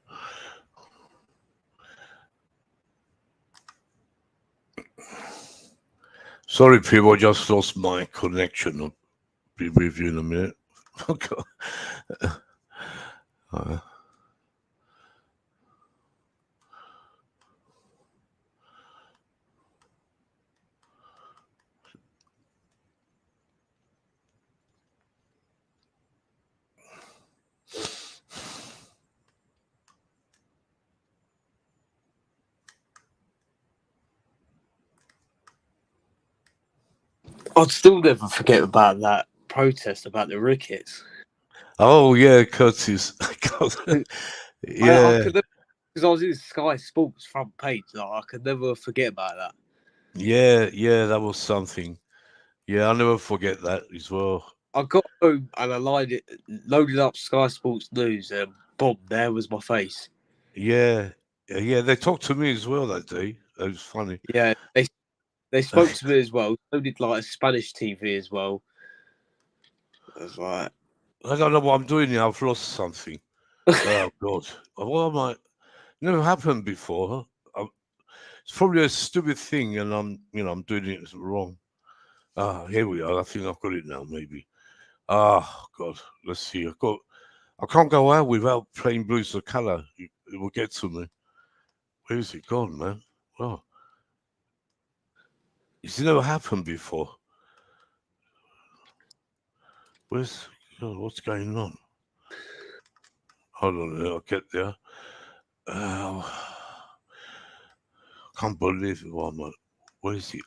Sorry, people. I just lost my connection. I'll be with you in a minute. Oh God. I'd still never forget about that protest about the rickets. Oh yeah, Curtis. Yeah, because I was in Sky Sports front page. I could never forget about that. yeah, that was something. Yeah, I'll never forget that as well. I got home and I loaded up Sky Sports News, and boom, there was my face. Yeah, they talked to me as well that day. It was funny. Yeah, they spoke to me as well. So did like a Spanish TV as well. I was like, I don't know what I'm doing now. I've lost something. Oh God, what am I? Never happened before. It's probably a stupid thing, and I'm doing it wrong. Here we are. I think I've got it now. Maybe. God, let's see. I can't go out without playing Blues of Color. It will get to me. Where is it gone, man? Oh, it's never happened before. What's going on? Hold on, I'll get there. I can't believe it. Where is it?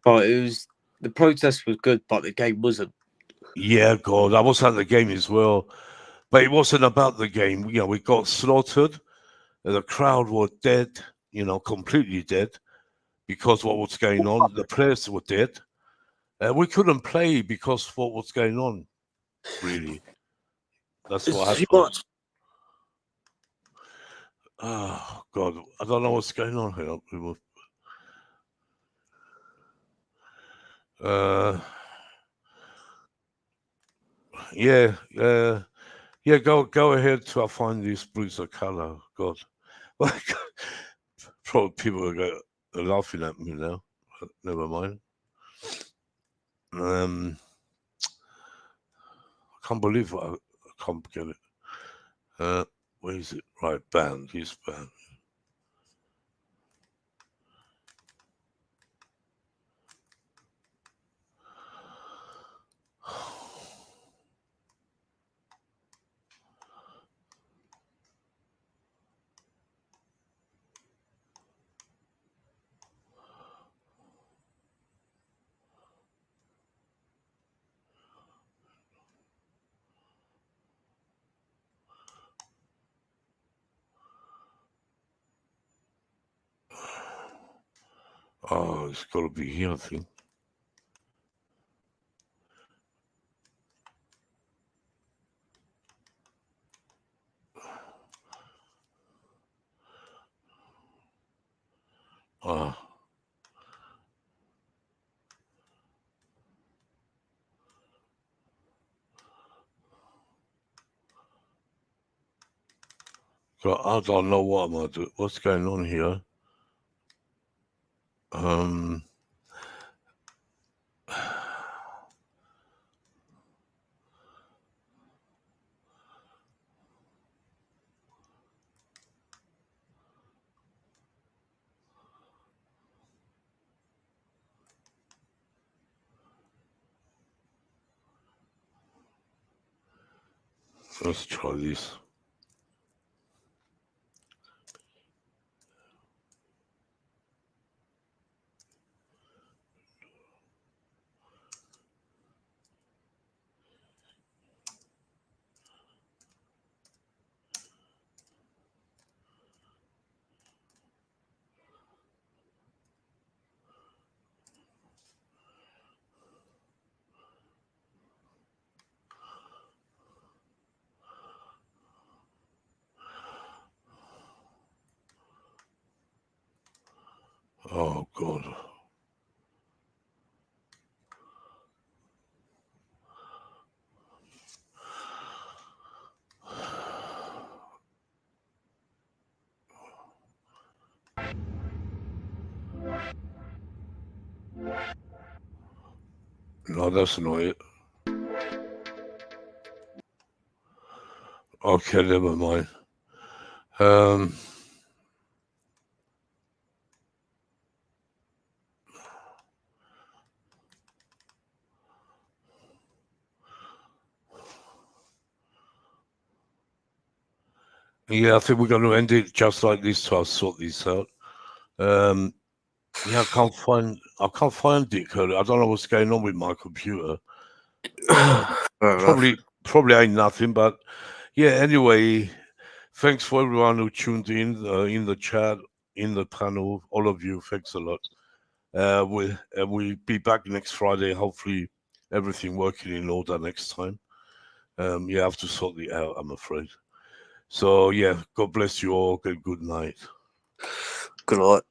Oh, the protest was good, but the game wasn't. Yeah, God, I was at the game as well, but it wasn't about the game. We got slaughtered. The crowd were dead. Completely dead because what was going on. The players were dead. We couldn't play because of what was going on. Really, that's what happened. Oh God, I don't know what's going on here. Yeah. Go ahead till I find these Blues of Color. God, probably people are laughing at me now. But never mind. I can't believe I can't get it. Where is it? Right, banned. He's banned. Oh, it's got to be here, I think. God, I don't know what I'm gonna do. What's going on here? Let's try this. Oh God. No, that's not it. Okay, never mind. Yeah, I think we're going to end it just like this to sort this out. Yeah, I can't find it, Curly. I don't know what's going on with my computer. Probably ain't nothing, but yeah. Anyway, thanks for everyone who tuned in the chat, in the panel. All of you, thanks a lot. We'll be back next Friday. Hopefully, everything working in order next time. I have to sort it out, I'm afraid. So yeah, God bless you all. Good night. Good night.